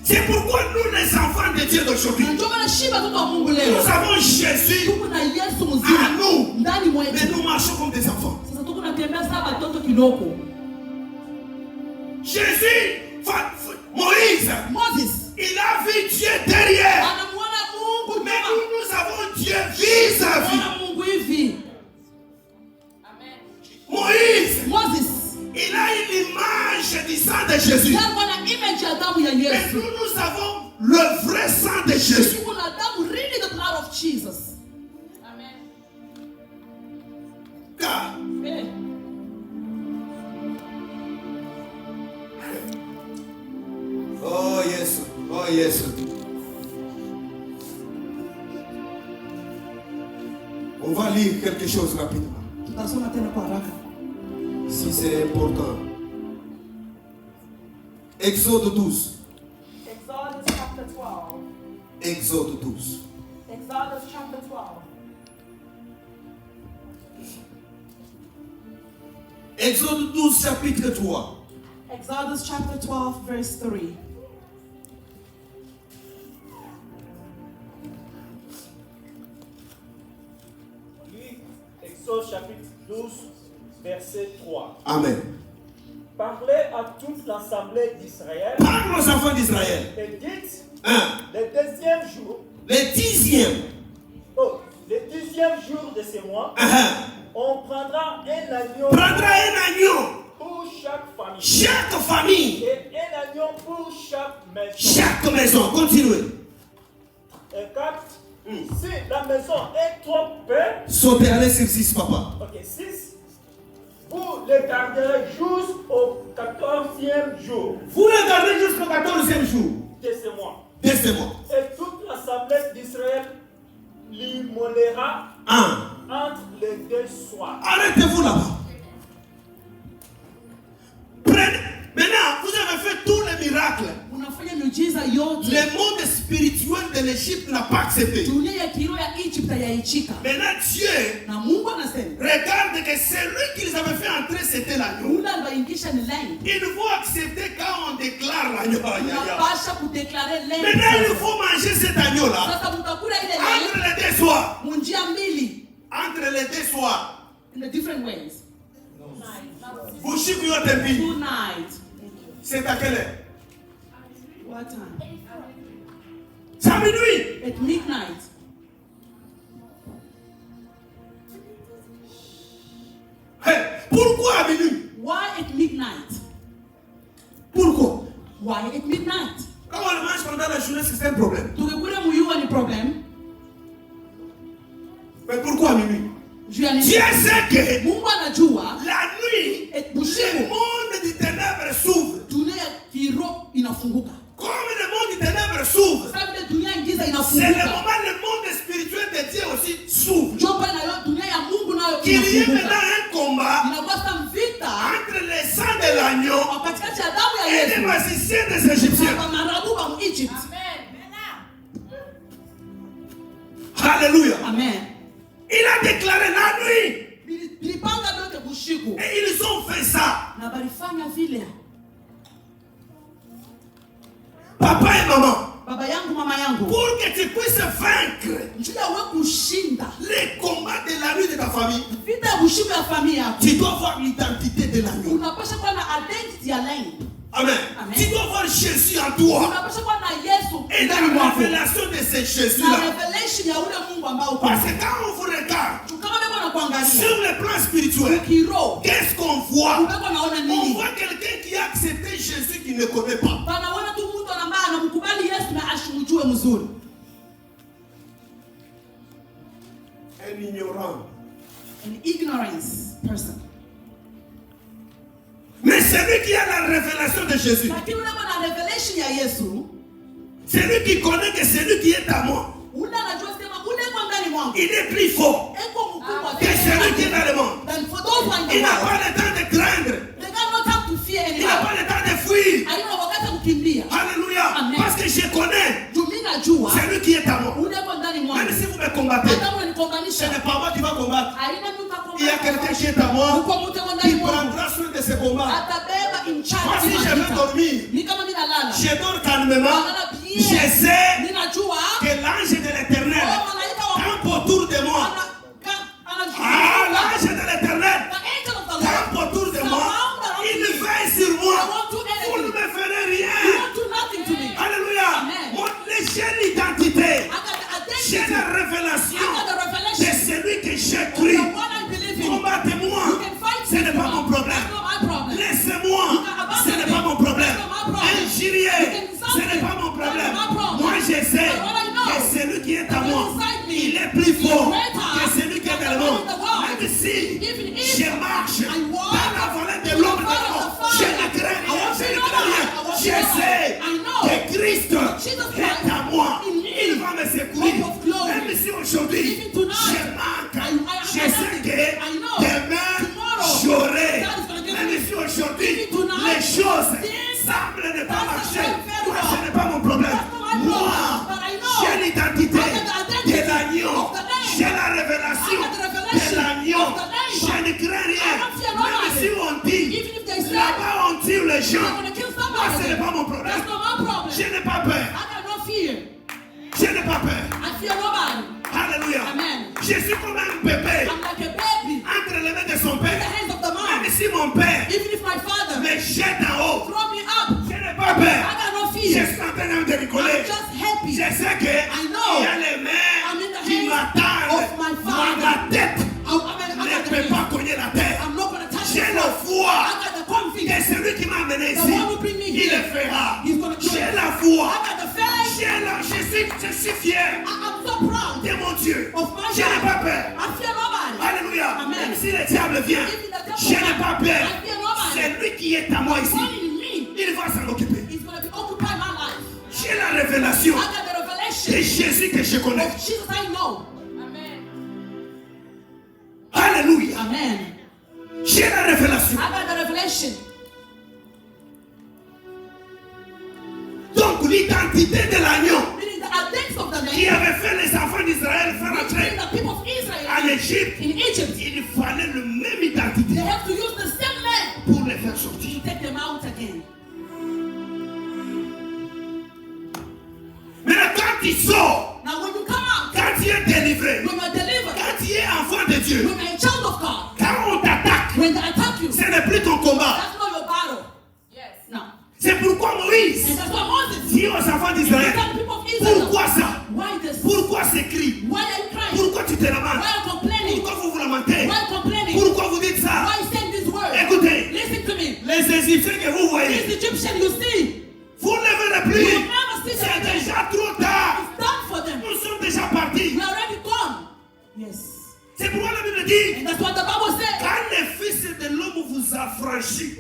C'est pourquoi nous, les enfants de Dieu d'aujourd'hui, Ndio maana shiba mtoto wa Mungu leo. nous avons Jésus Tuko na Yesu à mzima nous, ndani mais mwetu. nous marchons comme des enfants. Sasa tuko natembea sawa watoto kidogo. Jésus, Moïse, Moses il a vu Dieu derrière, anamuona Mungu mais nyuma. nous avons Dieu vis-à-vis. Anamuona Mungu hivi. Moïse, Moses il a eu l'image du sang de Jésus. alikuwa na image ya damu ya Mais Yesu. nous avons le vrai sang de Jésus. Tuko na damu, really the blood of Jesus. Car Eh. oh yes, oh yes. On va lire quelque chose rapidement, Tutasoma tena kwa haraka. si c'est important. Exode 12. Exodus chapter 12. Exode 12. Exodus chapter 12. Exode 12, chapitre 3. Exodus chapter 12, verse 3. Lui, Exode chapitre 12, verset 3. Amen. Parlez à toute l'assemblée d'Israël Parle aux enfants d'Israël. et dites, 1. le deuxième jour, Le 10e. le 10e jour de ce mois, on prendra un agneau Prendra un agneau. pour chaque famille Chaque famille. et un agneau pour chaque maison. Chaque maison. Continuez. Et 4, si la maison est trop peu, Sautez, allez sur 6, papa. ok, 6, vous le garderez jusqu'au 14e jour Vous regardez jusqu'au 14e jour. de ce mois. Laissez-moi. Et toute l'assemblée d'Israël l'immolera 1. entre les deux soirs. Arrêtez-vous là-bas. Prenez. Maintenant, vous avez fait tous les miracles. Unafanya miujiza yote. Le monde spirituel spirituel de l'Égypte n'a pas accepté. dunia ya kiroho ya Egypt yaichika. Maintenant Dieu Na Mungu anasema regarde que celui qu'ils avaient fait entrer c'était l'agneau. yule aliingisha ni laini. Il faut accepter quand on déclare l'agneau. Unapasha kudeklare laini. Maintenant il faut manger cet agneau là. Sasa mtakula ile Entre laini les deux soirs. munjia mbili. Entre les deux soirs. In the different ways. Bushiku yote mbili. Tonight. C'est à quelle heure? What time? C'est à minuit. At midnight. Hey, pourquoi à minuit? Why at midnight? Pourquoi? Why at midnight? Quand on mange pendant la journée, c'est un problème. Tukikula muyua ni problem. Mais pourquoi à minuit? Juu ya nini? Dieu sait que Mungu anajua la nuit, le usiku monde du ténèbre s'ouvre. dunia ya kiroho inafunguka. Comme le monde du ténèbre s'ouvre, Sasa vile dunia ya giza c'est le inafunguka. moment le monde spirituel de Dieu aussi s'ouvre. Njoo pale na yo dunia ya Mungu nayo Qu'il y ait inafunguka. maintenant un combat Inakuwa sasa vita entre les sangs de l'agneau katikati ya damu ya et les Yesu magiciens des Égyptiens. na marabu wa Egypt. Alléluia. Amen. Il a déclaré la nuit. Bilipanga vyote bushiku Et ils ont fait ça. na balifanya vile. Papa et maman, Baba yangu, mama yangu, pour que tu puisses vaincre njia wewe kushinda les combats de la nuit de ta famille, vita ya bushiku ya familia yako, tu dois voir l'identité de l'agneau. unapaswa kuwa na identity ya laini. Amen. Amen. Tu dois voir Jésus en toi. Unapaswa kuwa na Yesu Et ndani la mwako. révélation de ce Na Jésus-là. revelation ya ule Mungu ambao uko. Parce que quand on vous regarde Kama beko na kuangalia sur le plan spirituel, kiroho, qu'est-ce qu'on voit? beko naona On nini? voit quelqu'un qui a accepté Jésus qui ne connaît pas. Wanaona tu mtu ambaye anamkubali Yesu na ashimjue mzuri. Un ignorant. An ignorance person. Mais celui qui a la révélation de Jésus, Lakini ule na revelation ya Yesu, celui qui connaît que celui qui est à moi, ule anajua sema ule kwa ndani mwangu. il est plus fort Eko mkubwa que celui qui est dans le monde. than for those who are in the Il n'a world. pas le temps de craindre. They got no time to fear Il n'a anymore. pas le temps de fuir. Haina wakati wa kukimbia. Alléluia. Amen. Parce que je connais Juu mimi najua celui qui est à moi. ule kwa ndani Même mwangu. si vous me combattez, Hata ce unanikombanisha. n'est pas moi qui va combattre. Haina mtu atakomba. Il y a quelqu'un qui est à moi Uko mtu kwa qui ndani mwangu. prendra soin de ce combat. Atabeba in Moi, charge. si je veux dormir, Ni kama mimi nalala. je dors calmement. Je sais Ninajua que l'ange de l'éternel campe autour de moi. Ah, l'ange de l'éternel campe autour de moi. Il veille sur moi. Vous ne me ferez rien. Alléluia. Moi, j'ai l'identité. J'ai la révélation de celui que j'ai cru. Combattez-moi. Ce n'est pas mon problème. Laissez-moi. Ce n'est pas mon problème. Injurier. Ce n'est pas mon problème. Moi, je sais que celui qui est à moi, il est plus fort que celui qui est dans le monde. Même si je marche dans la vallée de l'ombre de mort, je ne crains rien, je ne crains rien. Je sais que Christ est à moi. Il va me secourir. Même si aujourd'hui je manque, je sais que demain j'aurai. Même si aujourd'hui les choses semblent ne pas marcher, moi ce n'est pas mon problème. Moi, j'ai l'identité de l'agneau. J'ai la révélation de l'agneau. Je ne crains rien. Même si on dit, là-bas on tire les gens, moi ce n'est pas mon problème. Je n'ai pas peur. Je n'ai pas peur. Alléluia. Je suis comme un bébé entre les mains de son père. Même si mon père me jette en haut, je n'ai pas peur. Je suis en train de rigoler. Je sais qu'il y a les mains qui m'attendent. Moi, ma tête ne peut pas cogner la terre. J'ai le foi que celui qui m'a amené ici, il le fera. J'ai la foi. Je suis fier de mon Dieu. Je n'ai pas peur. Alléluia. Même si le diable vient, je n'ai pas peur. C'est lui qui est à moi ici. Il va s'en occuper. J'ai la révélation de Jésus que je connais. Alléluia. J'ai la révélation. Donc l'identité de l'agneau tu sors, Now when you come out, quand tu es délivré, when you're delivered, quand tu es enfant de Dieu, when you're a child of God, quand on t'attaque, when they attack you, ce n'est plus ton combat. that's not your battle. Yes. No. C'est pourquoi Moïse And that's why Moses, dit aux enfants he d'Israël, tell the people of Israel, pourquoi ça? why this? Pourquoi ces cris? Why are you crying? Pourquoi tu te lamentes? Why are you complaining? Pourquoi vous vous lamentez? Why are you complaining? Pourquoi vous dites ça? Why are you saying this word? Écoutez, Listen to me. les Égyptiens que vous voyez, These Egyptians you see, vous ne verrez you plus. will never see them C'est again. déjà trop tard. It's done for them. Nous sommes déjà partis. We are already gone. Yes. C'est pourquoi la Bible dit, And that's what the Bible says. quand le Fils de l'homme vous a franchi,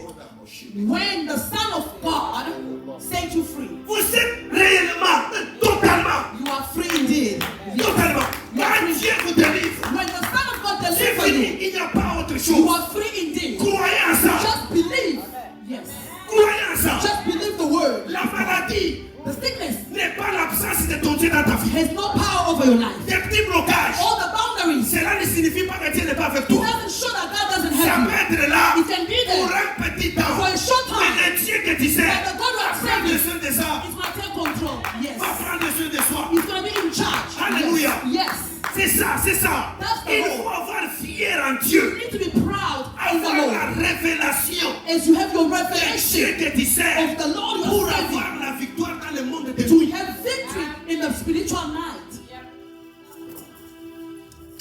When the Son of God set you free, vous êtes réellement, totalement, you are free indeed. Yes. totalement. Quand Dieu vous délivre, When the Son of God c'est delivers fini. you, Il n'y a pas autre you chose. are free indeed. Croyez en ça. Just believe. Yes. Croyez en ça. Just believe the word. La maladie The sickness n'est pas l'absence de ton Dieu dans ta vie. has no power over your life. Des petits blocages. All the boundaries. Cela ne signifie pas que Dieu n'est pas avec It toi. doesn't show that God doesn't Ça help peut you. être là It can be pour there un petit temps. for a short Mais time. le Dieu que tu sais, But the God va will prendre save you. soin de ça. He's going to take control. Yes. Va prendre soin de soi. He's going to be in charge. Alléluia. Yes. C'est ça, c'est ça. That's the Il Lord. faut avoir fier en You Dieu. need to be proud in the Avoir Lord. la révélation As you have your du Dieu revelation que tu sais of the Lord you pour are serving, avoir la victoire dans le monde de to Dieu. have victory in the spiritual night.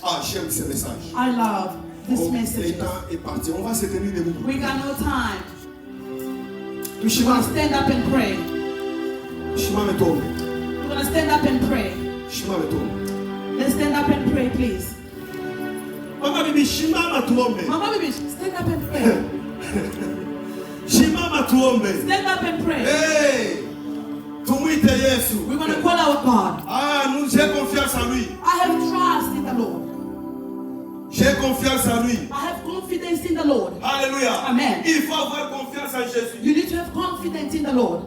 Ah, j'aime ce message. I love this Bon, le message. temps est parti. On va se tenir debout. We got no time. We're Shima, going to stand up and pray. Shima me tombe. We're going to stand up and pray. Shima me tombe. Let's stand up and pray, please. Mama bibi shima matuombe. Mama baby, stand up and pray. Shima matuombe. Stand up and pray. Hey! Tumwite Yesu. We're going to call out God. Ah, nous j'ai confiance en lui. I have trust in the Lord. J'ai confiance en lui. I have confidence in the Lord. Alléluia. Amen. Il faut avoir confiance en Jésus. You need to have confidence in the Lord.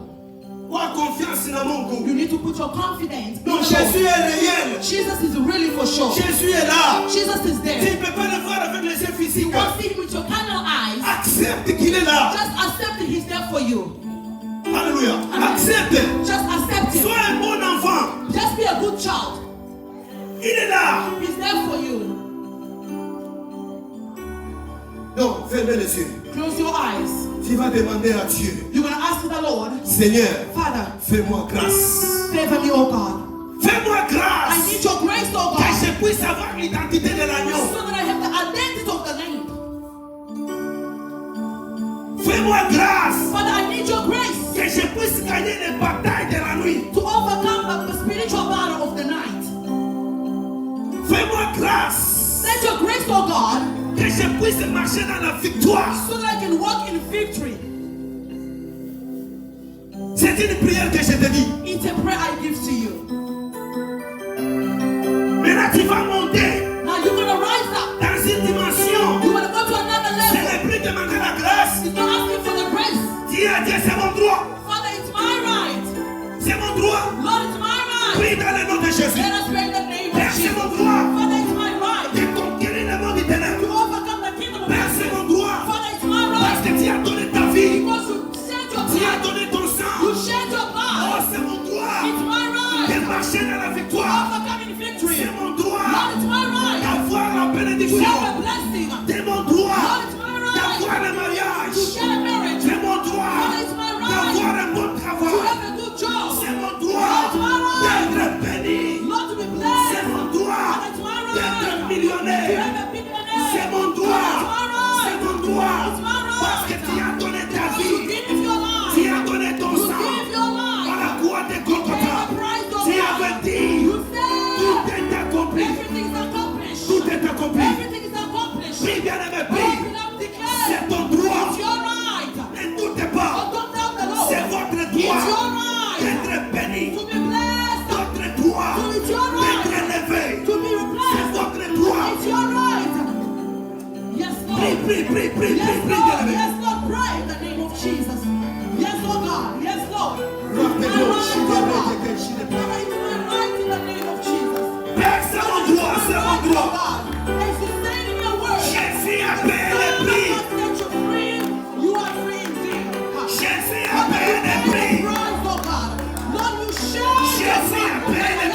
Quoi confiance dans mon You goût. need to put your confidence in the Donc Lord. Jésus est réel. Jesus is really for sure. Jésus est là. Jesus is Tu there. ne peux pas le voir avec les yeux You physiques. won't see him with your carnal eyes. Accepte qu'il est là. Just accept that he's there for you. Alléluia. Amen. Accepte. Just accept him. Sois un bon enfant. Just be a good child. Il est là. He's there for you. Donc, fermez les yeux. Close your eyes. Tu vas demander à Dieu. You're going to ask the Lord, Seigneur, Father, fais-moi grâce. favor me, oh God. Fais-moi I grâce. need your grace, oh Que God, je puisse avoir l'identité de l'agneau. so that I have the identity of the Lamb. Fais-moi grâce. Father, I need your grace Que je puisse gagner les batailles de la nuit. to overcome the spiritual battle of the night. Fais-moi grâce. Let your grace, oh God, Que je puisse marcher dans la victoire. so that I can walk in victory. C'est une prière que je te dis. It's a prayer I give to you. Maintenant tu vas monter Now you're going to rise up. dans une dimension. You're going to go to another Ce level. n'est plus demander la grâce. It's not asking for the grace. Dis à Dieu, c'est mon droit. Father, it's my right. C'est mon droit. Lord, it's my right. Prie dans le nom de Jésus. Let us pray in the name Père, of c'est Jesus. mon droit. Father, it's my right De conquérir le monde du to ténèbre. overcome the kingdom of Père, c'est darkness. mon droit. Father, it's my Parce right que tu as donné ta vie. because you shed your Tu as blood. donné ton sang. You shed your Oh, blood. c'est mon droit. It's my right De marcher dans la to victoire. overcome in victory. C'est mon droit. Lord, it's my right D'avoir la to bénédiction. have a blessing. C'est mon droit. Lord, it's my right D'avoir le to mariage. share a marriage. C'est mon droit. Lord, it's my D'avoir right un bon to travail. have a good job. C'est mon droit. D'être béni. Lord, to be C'est blessed. mon droit. Lord, it's my D'être right to millionnaire. have a billionaire. C'est mon droit. It's my right. C'est mon droit. It's my right. Parce que tu as donné ta You vie. give your life. Tu as donné ton You sang. give your À life. la croix de Pay Golgotha. the price of Tu God. avais dit. You Tout said est accompli. everything is accomplished. Tout est accompli. Everything is accomplished. Prie, bien-aimé, Oh, prie. beloved, declare. C'est ton droit. It's your right. Ne doutez Oh, pas. don't doubt the Lord. C'est votre It's droit your right d'être béni. to be blessed. Votre droit It's your d'être right élevé. to be C'est replaced. votre droit. It's your right. Yes, Lord. Prie, prie, prie, prie, Yes, prie, prie, Lord. bien-aimé. Yes, Lord. Pray in the name of Jesus. Yes, Lord God. Yes, Lord. Rappelez-moi, It's je my vais right, avec un chien de paix. Father, it's my right in the name of Jesus. Père, c'est mon droit, c'est mon droit. As you say in your word, Jésus a payé le Son prix. has set you free. You are free indeed. Jésus a Father, payé you le pay the prix. price, oh God. Lord, you shed your Jésus a blood payé le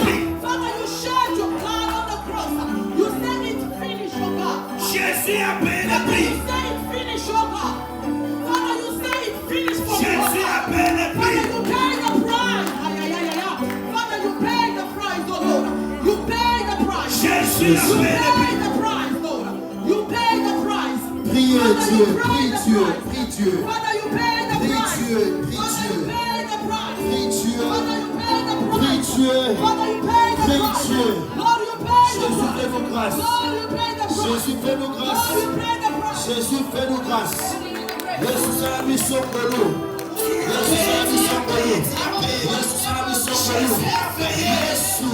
Jésus a You payé le prix. paid the price, Lord. You paid the price. Priez Father, Dieu, you prie paid the Dieu, price. prie Dieu. Father, you paid the Prie price. Dieu, prie Father, Dieu. you paid the price. Prie Dieu. Father, you paid the Prie price. Dieu. Father, you paid the Prie price. Dieu. Lord, you paid the Jésus, price. fais-nous grâce. Lord, you paid the price. Jésus, fais-nous grâce. Lord, you paid the price. Jésus, fais-nous grâce. Jésus, c'est la mission pour nous. Jésus, c'est la mission pour nous. Jésus, c'est la mission pour nous. Jésus,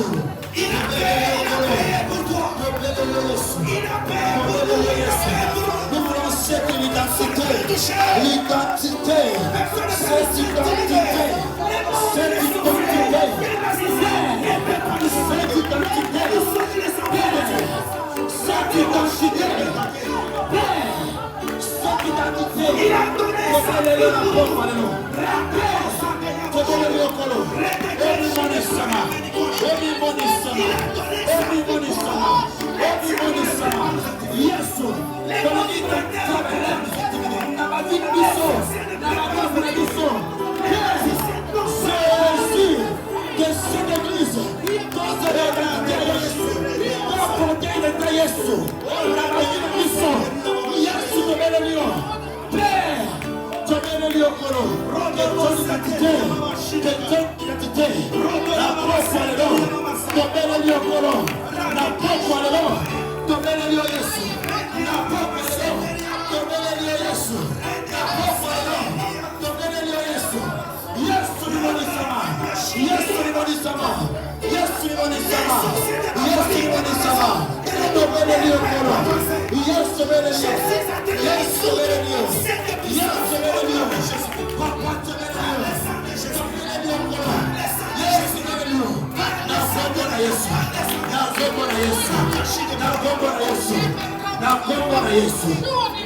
Il a payé pour toi. Il a payé pour toi. nous voulons cette identité. L'identité. Cette identité. Cette identité. Cette identité. Cette identité. Il a donné sa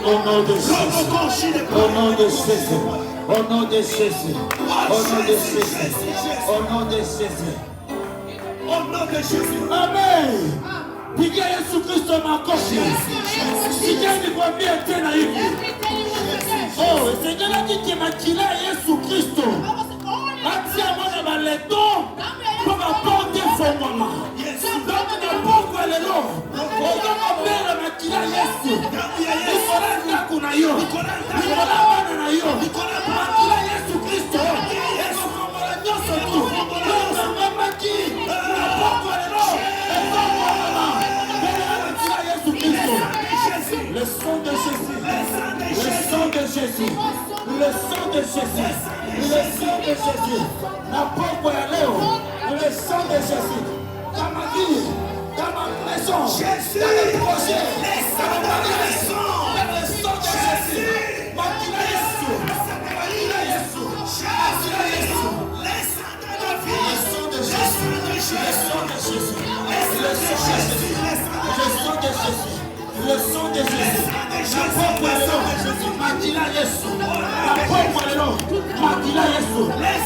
Au nom de Jésus. Au nom de Jésus. Au nom de Jésus. Au nom de Jésus. Au nom de Jésus. Au nom de Jésus. Amen. Piga Yesu Kristo makofi. Piga nikwambie tena hivi. Oh, Seigneur dit makila Yesu Kristo. Atia mwana baleto kwa porte fongoma. Donc na pokwa lelo. Oyo mabela makila Yesu. Nikolanda kuna yo. Nikolanda na yo. Makila Yesu Kristo. Yesu komola nyoso tu. Mamaki. Na pokwa lelo. Le sang de Jésus, le sang de Jésus, le sang de Jésus, le sang de Jésus, la pauvre Léo, le sang de Jésus, dans ma vie, dans ma maison, dans les projets, dans ma maison, le sang de Jésus, Makila Yesu, Makila Yesu, Makila Yesu, le sang de Jésus, le sang de Jésus, le sang de Jésus, le sang de Jésus. Le sang de Jésus, la pauvre Jésus, Makila Yesu, la pauvre Makila Yesu,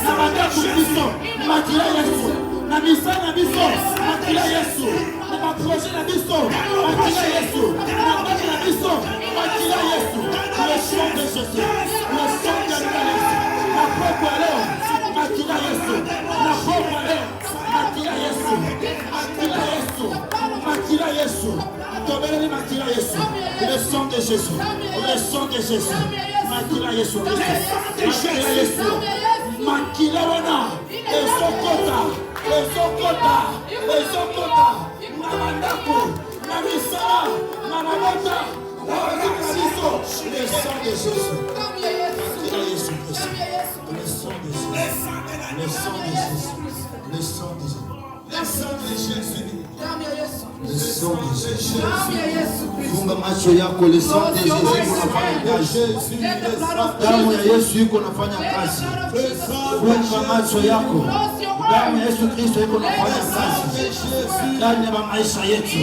la mandaku biso, Makila Yesu, na misa na biso, Makila Yesu, na projet na biso, Makila Yesu, na baki na biso, Makila Yesu, le sang de Jésus, le sang de Yesu, la pauvre Makila Yesu, la pauvre Makila Yesu, Makila Yesu, Makila Yesu. Le sang de Jésus, le sang de Jésus, Makila Yesu, Makila Yesu, Makila wana, ezokota, ezokota, ezokota, na mandako, na misala, na mabota, le sang de Jésus, Makila Yesu, le sang de Jésus, le sang de Jésus, le sang de Jésus. Le sang de Jésus. Le sang de Jésus. Funga macho yako, le sang de Jésus kunafanya kazi. Damu ya Yesu iko nafanya kazi. Funga macho yako. Damu ya Yesu Kristo iko nafanya kazi. Ndani ya maisha yetu.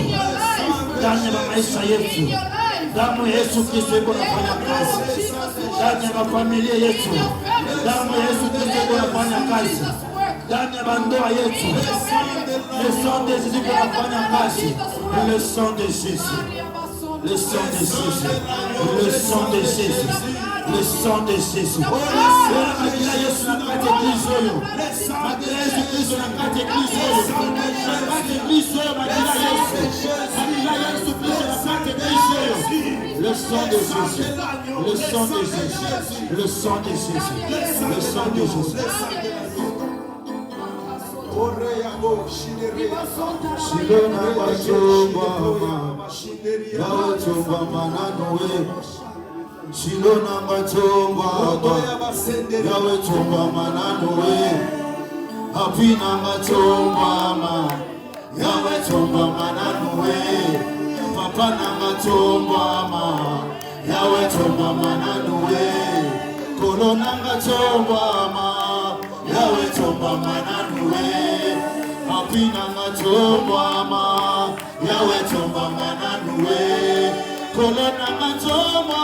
Ndani ya maisha yetu. Damu ya Yesu Kristo iko nafanya kazi. Ndani ya familia yetu. Damu ya Yesu Kristo iko nafanya kazi. Ndani ya ndoa yetu. Le sang de Jésus pour la kazi. Le sang de Jésus. Le sang de Jésus. Le sang de Jésus. Le sang de Jésus. Makila Yesu na kati église oyo. Makila Yesu Kristo na kati église oyo. Kati église oyo makila Yesu. Le sang de Jésus. Le sang de Jésus. Le sang de Jésus. Le sang de Jésus. Shilona Bachomba, Yawe Chomba Mananoe. Shilona Bachomba, Yawe Chomba Mananoe. Apina Bachomba, Yawe Chomba Mananoe. Papa Nanga Chomba, Yawe Chomba Mananoe. Kolonanga Chomba, Yawe Chomba Mananoe. Apinanga Chomba, Yawe Chomba Mananoe. Kolonanga Chomba,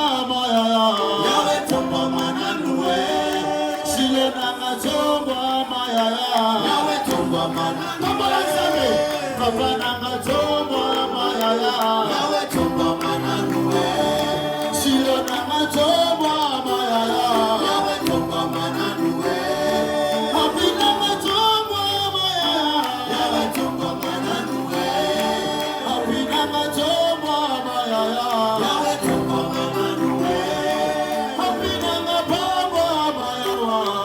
Yawe Chomba Mananoe. Shilonanga Chomba, Yawe Chomba Mananoe. Papa Nanga Chomba, Yawe Chomba Mananoe. Shilonanga Chomba, Yawe Chomba Mananoe. Apinanga Chomba, Yawe Chomba Mananoe. Apinanga Chomba, Yawe Chomba Mananoe. Apinanga Baba,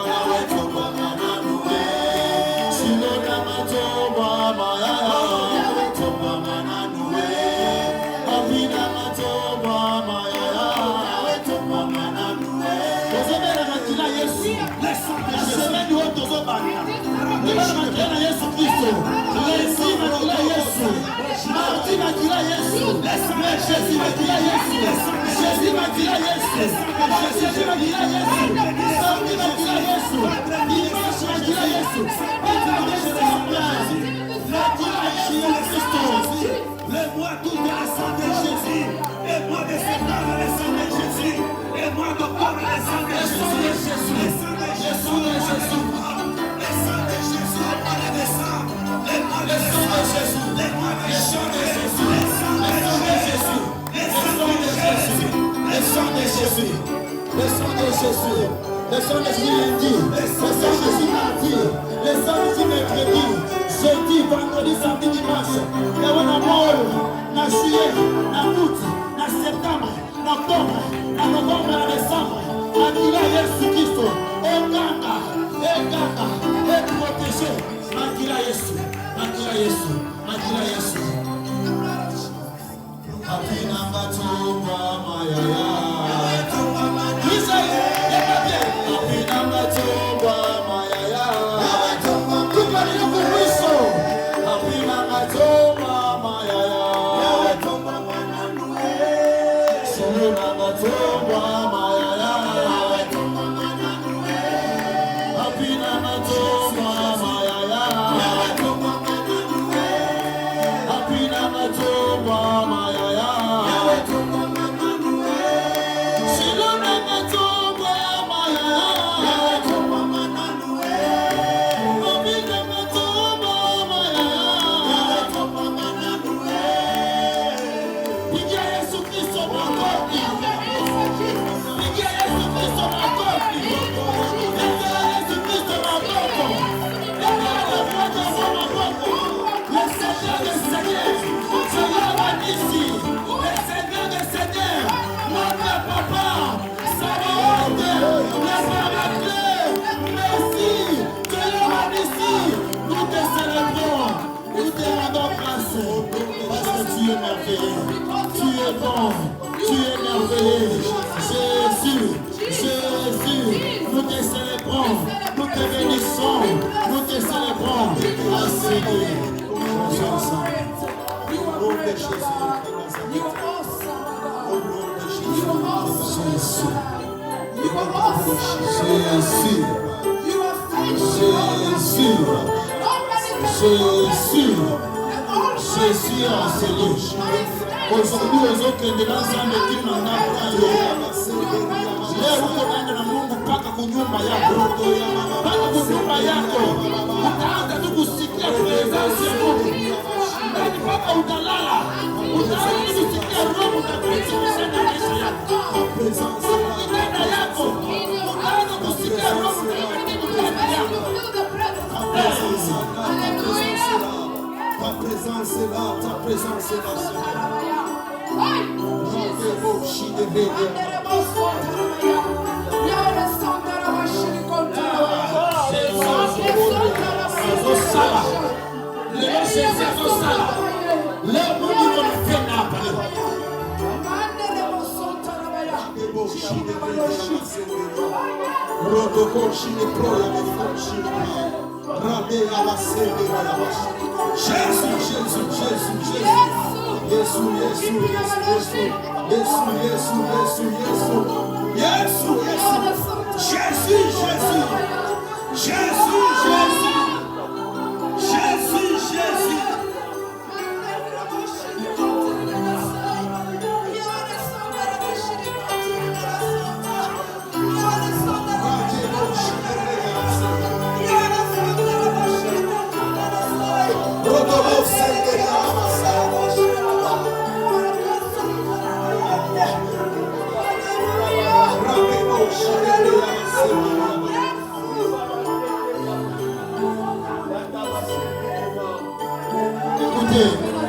Yawe Chomba Mananoe. Shilonanga Chomba, Yawe Chomba Mananoe. Apinanga Chomba, Yawe Chomba Mananoe. Tozobela makila Yesu. Semeni wote tozobana. Tozobana Yesu Kristo. Lesi makila Yesu. Marti makila Yesu. Jésus makila Yesu. Jésus makila Yesu. Jésus makila Yesu. Samedi makila Yesu. Dimanche makila Yesu. Le mois d'août de la sang de Jésus. Et mois de septembre, le sang de Jésus. Et mois d'octobre, le sang de Jésus. Le sang de Jésus. Le sang de Jésus. Le mois de décembre. Le mois de Jésus. Le mois de Jésus. Le sang de Jésus. Le sang de Jésus. Le sang de Jésus. Le sang de Jésus. Le sang de Jésus lundi. Le sang de Jésus mardi. Le sang de Jésus mercredi. Jeudi, vendredi, samedi, dimanche. Yawe na moyo, na juillet, na août, na septembre, na octobre, na novembre, na décembre. Akila Yesu Kristo. Eganga, protégé. Akila Yesu. Akila Yesu. Akila Yesu. Apinanga Chomba, Mayaya. Apinanga Chomba, Mayaya. Tukalina kuwiso. Apinanga Chomba, Mayaya. Shilonanga Chomba, Mayaya. Apinanga Chomba, Mayaya. Apinanga Chomba, Mayaya. Shilonanga Chomba, Mayaya. Apinanga Chomba, Mayaya. Pigia Yesu Kristo makofi. Pigia Yesu Kristo makofi. Pigia Yesu Kristo makofi. Le Seigneur des Seigneurs, Seigneur Anisi, le Seigneur des Seigneurs, notre Papa, Sabaoth, le Paraclet, merci, Seigneur Anisi, nous te célébrons, nous te rendons grâce, parce que tu es merveilleux, tu es bon, tu es merveilleux, Jésus, nous te célébrons, nous te bénissons, nous te célébrons, Seigneur. Au nom de Jésus. Jésus a enseigné. Aujourd'hui, les autres de l'ensemble qui n'en a pas eu. Leo unaenda na Mungu mpaka kunyumba yako. Mpaka kunyumba yako. Utaanza tu kusikia presence ya Mungu. Ndani mpaka utalala. Utaanza kusikia Roho Mtakatifu kusema maisha yako. Ndani yako. Utaanza kusikia Roho Mtakatifu ndani yako. Ta présence est là, ta présence est là, Seigneur.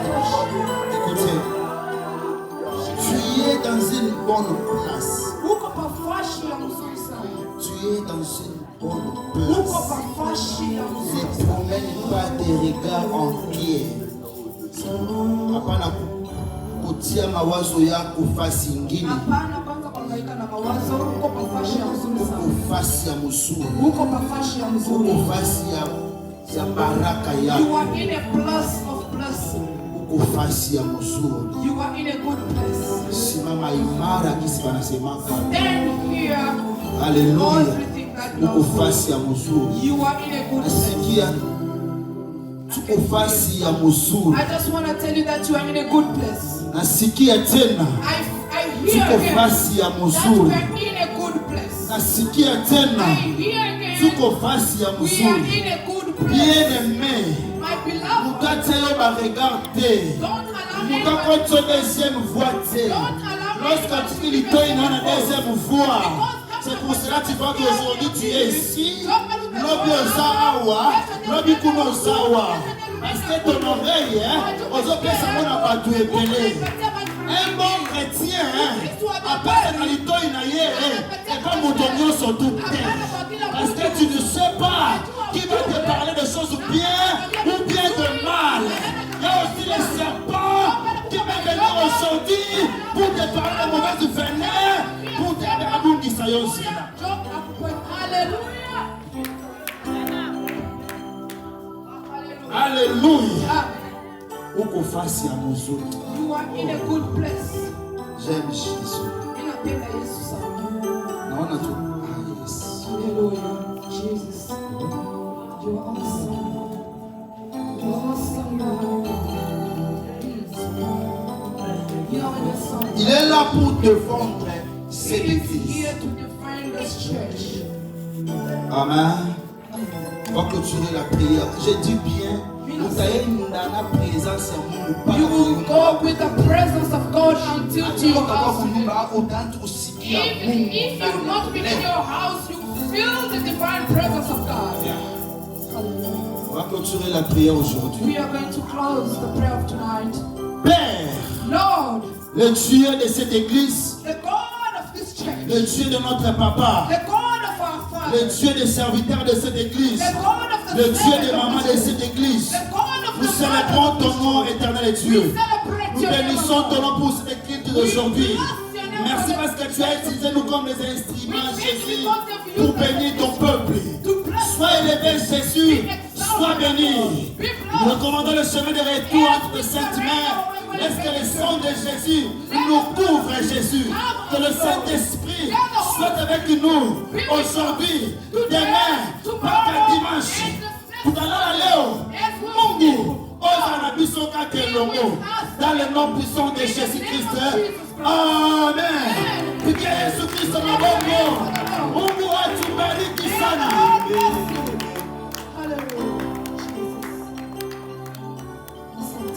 Écoutez, tu es dans une bonne place. Tu es dans une bonne place. Ne promène pas des regards en pierre. Hapana kutia mawazo yako fasi ingine. Fasi ya mzuri. Fasi ya baraka yako. You are in a place of blessing. Fasi ya mzuri. You are in a good place. Simama imara kisi wanasemaka. Stand here. Hallelujah. Uko fasi ya mzuri. You are in a good place. Nasikia tuko fasi ya mzuri. I just want to tell you that you are in a good place. Nasikia tena I hear tuko again fasi ya that mzuri. we are in a good place. Nasikia tena I hear again tuko fasi ya we are mzuri. in a good place. Bien-aimé, My beloved, mukatelo ba regarder. don't allow Mukakoto deuxième voix te. Lorsque tu litoi na deuxième voix, c'est pour cela que tu vois qu'aujourd'hui tu es ici. Lobi ozawa, lobi kuno ozawa. Parce que ton oreille, ozopesa mona batu epele. Un bon chrétien, après que litoi na ye, c'est pas moutonio sur tout terre. Parce que tu ne sais pas qui va te parler de choses bien ou bien de mal. Il y a aussi les serpents qui vont venir aujourd'hui pour te parler de mauvaise venin, pour te dire abondissement aussi. Alléluia. Uko fasi ya mzuri. you are in a good place. J'aime Jésus. Ninapenda Yesu sana. Naona tu. Yes. Hallelujah. Jesus. You are awesome. You are awesome, Lord. You are awesome. Il est là pour défendre cette He is église. here to defend this church. Amen. On va clôturer la prière. Je dis bien, vous avez une présence à mon You will go with the presence of God until to your house. If you not be in your house, you feel the divine presence of God. On va clôturer la prière aujourd'hui. We are going to close the prayer of tonight. Père, Lord, le Dieu de cette église, the God of this church, le Dieu de notre papa, the God of our le Father, Dieu des serviteurs de cette église, the God of the le Dieu servants des of mamans de this cette église, church, the God of nous the célébrons ton fathers, nom éternel et we Dieu. celebrate Nous your name, bénissons ton Lord. nom pour cette église d'aujourd'hui. Merci parce que tu as utilisé nous comme des instruments, Jésus, pour bénir ton peuple. Sois élevé, Jésus, sois béni. Nous recommandons le chemin de retour entre tes saintes mains. Laisse que le sang de Jésus nous couvre, Jésus. Que le Saint-Esprit soit avec nous aujourd'hui, demain, par dimanche. Tout à l'heure, Léo, Mungu, dans le nom puissant de Jésus-Christ. Amen. Pigia Yesu Kristo mabongo. Mungu atubariki sana.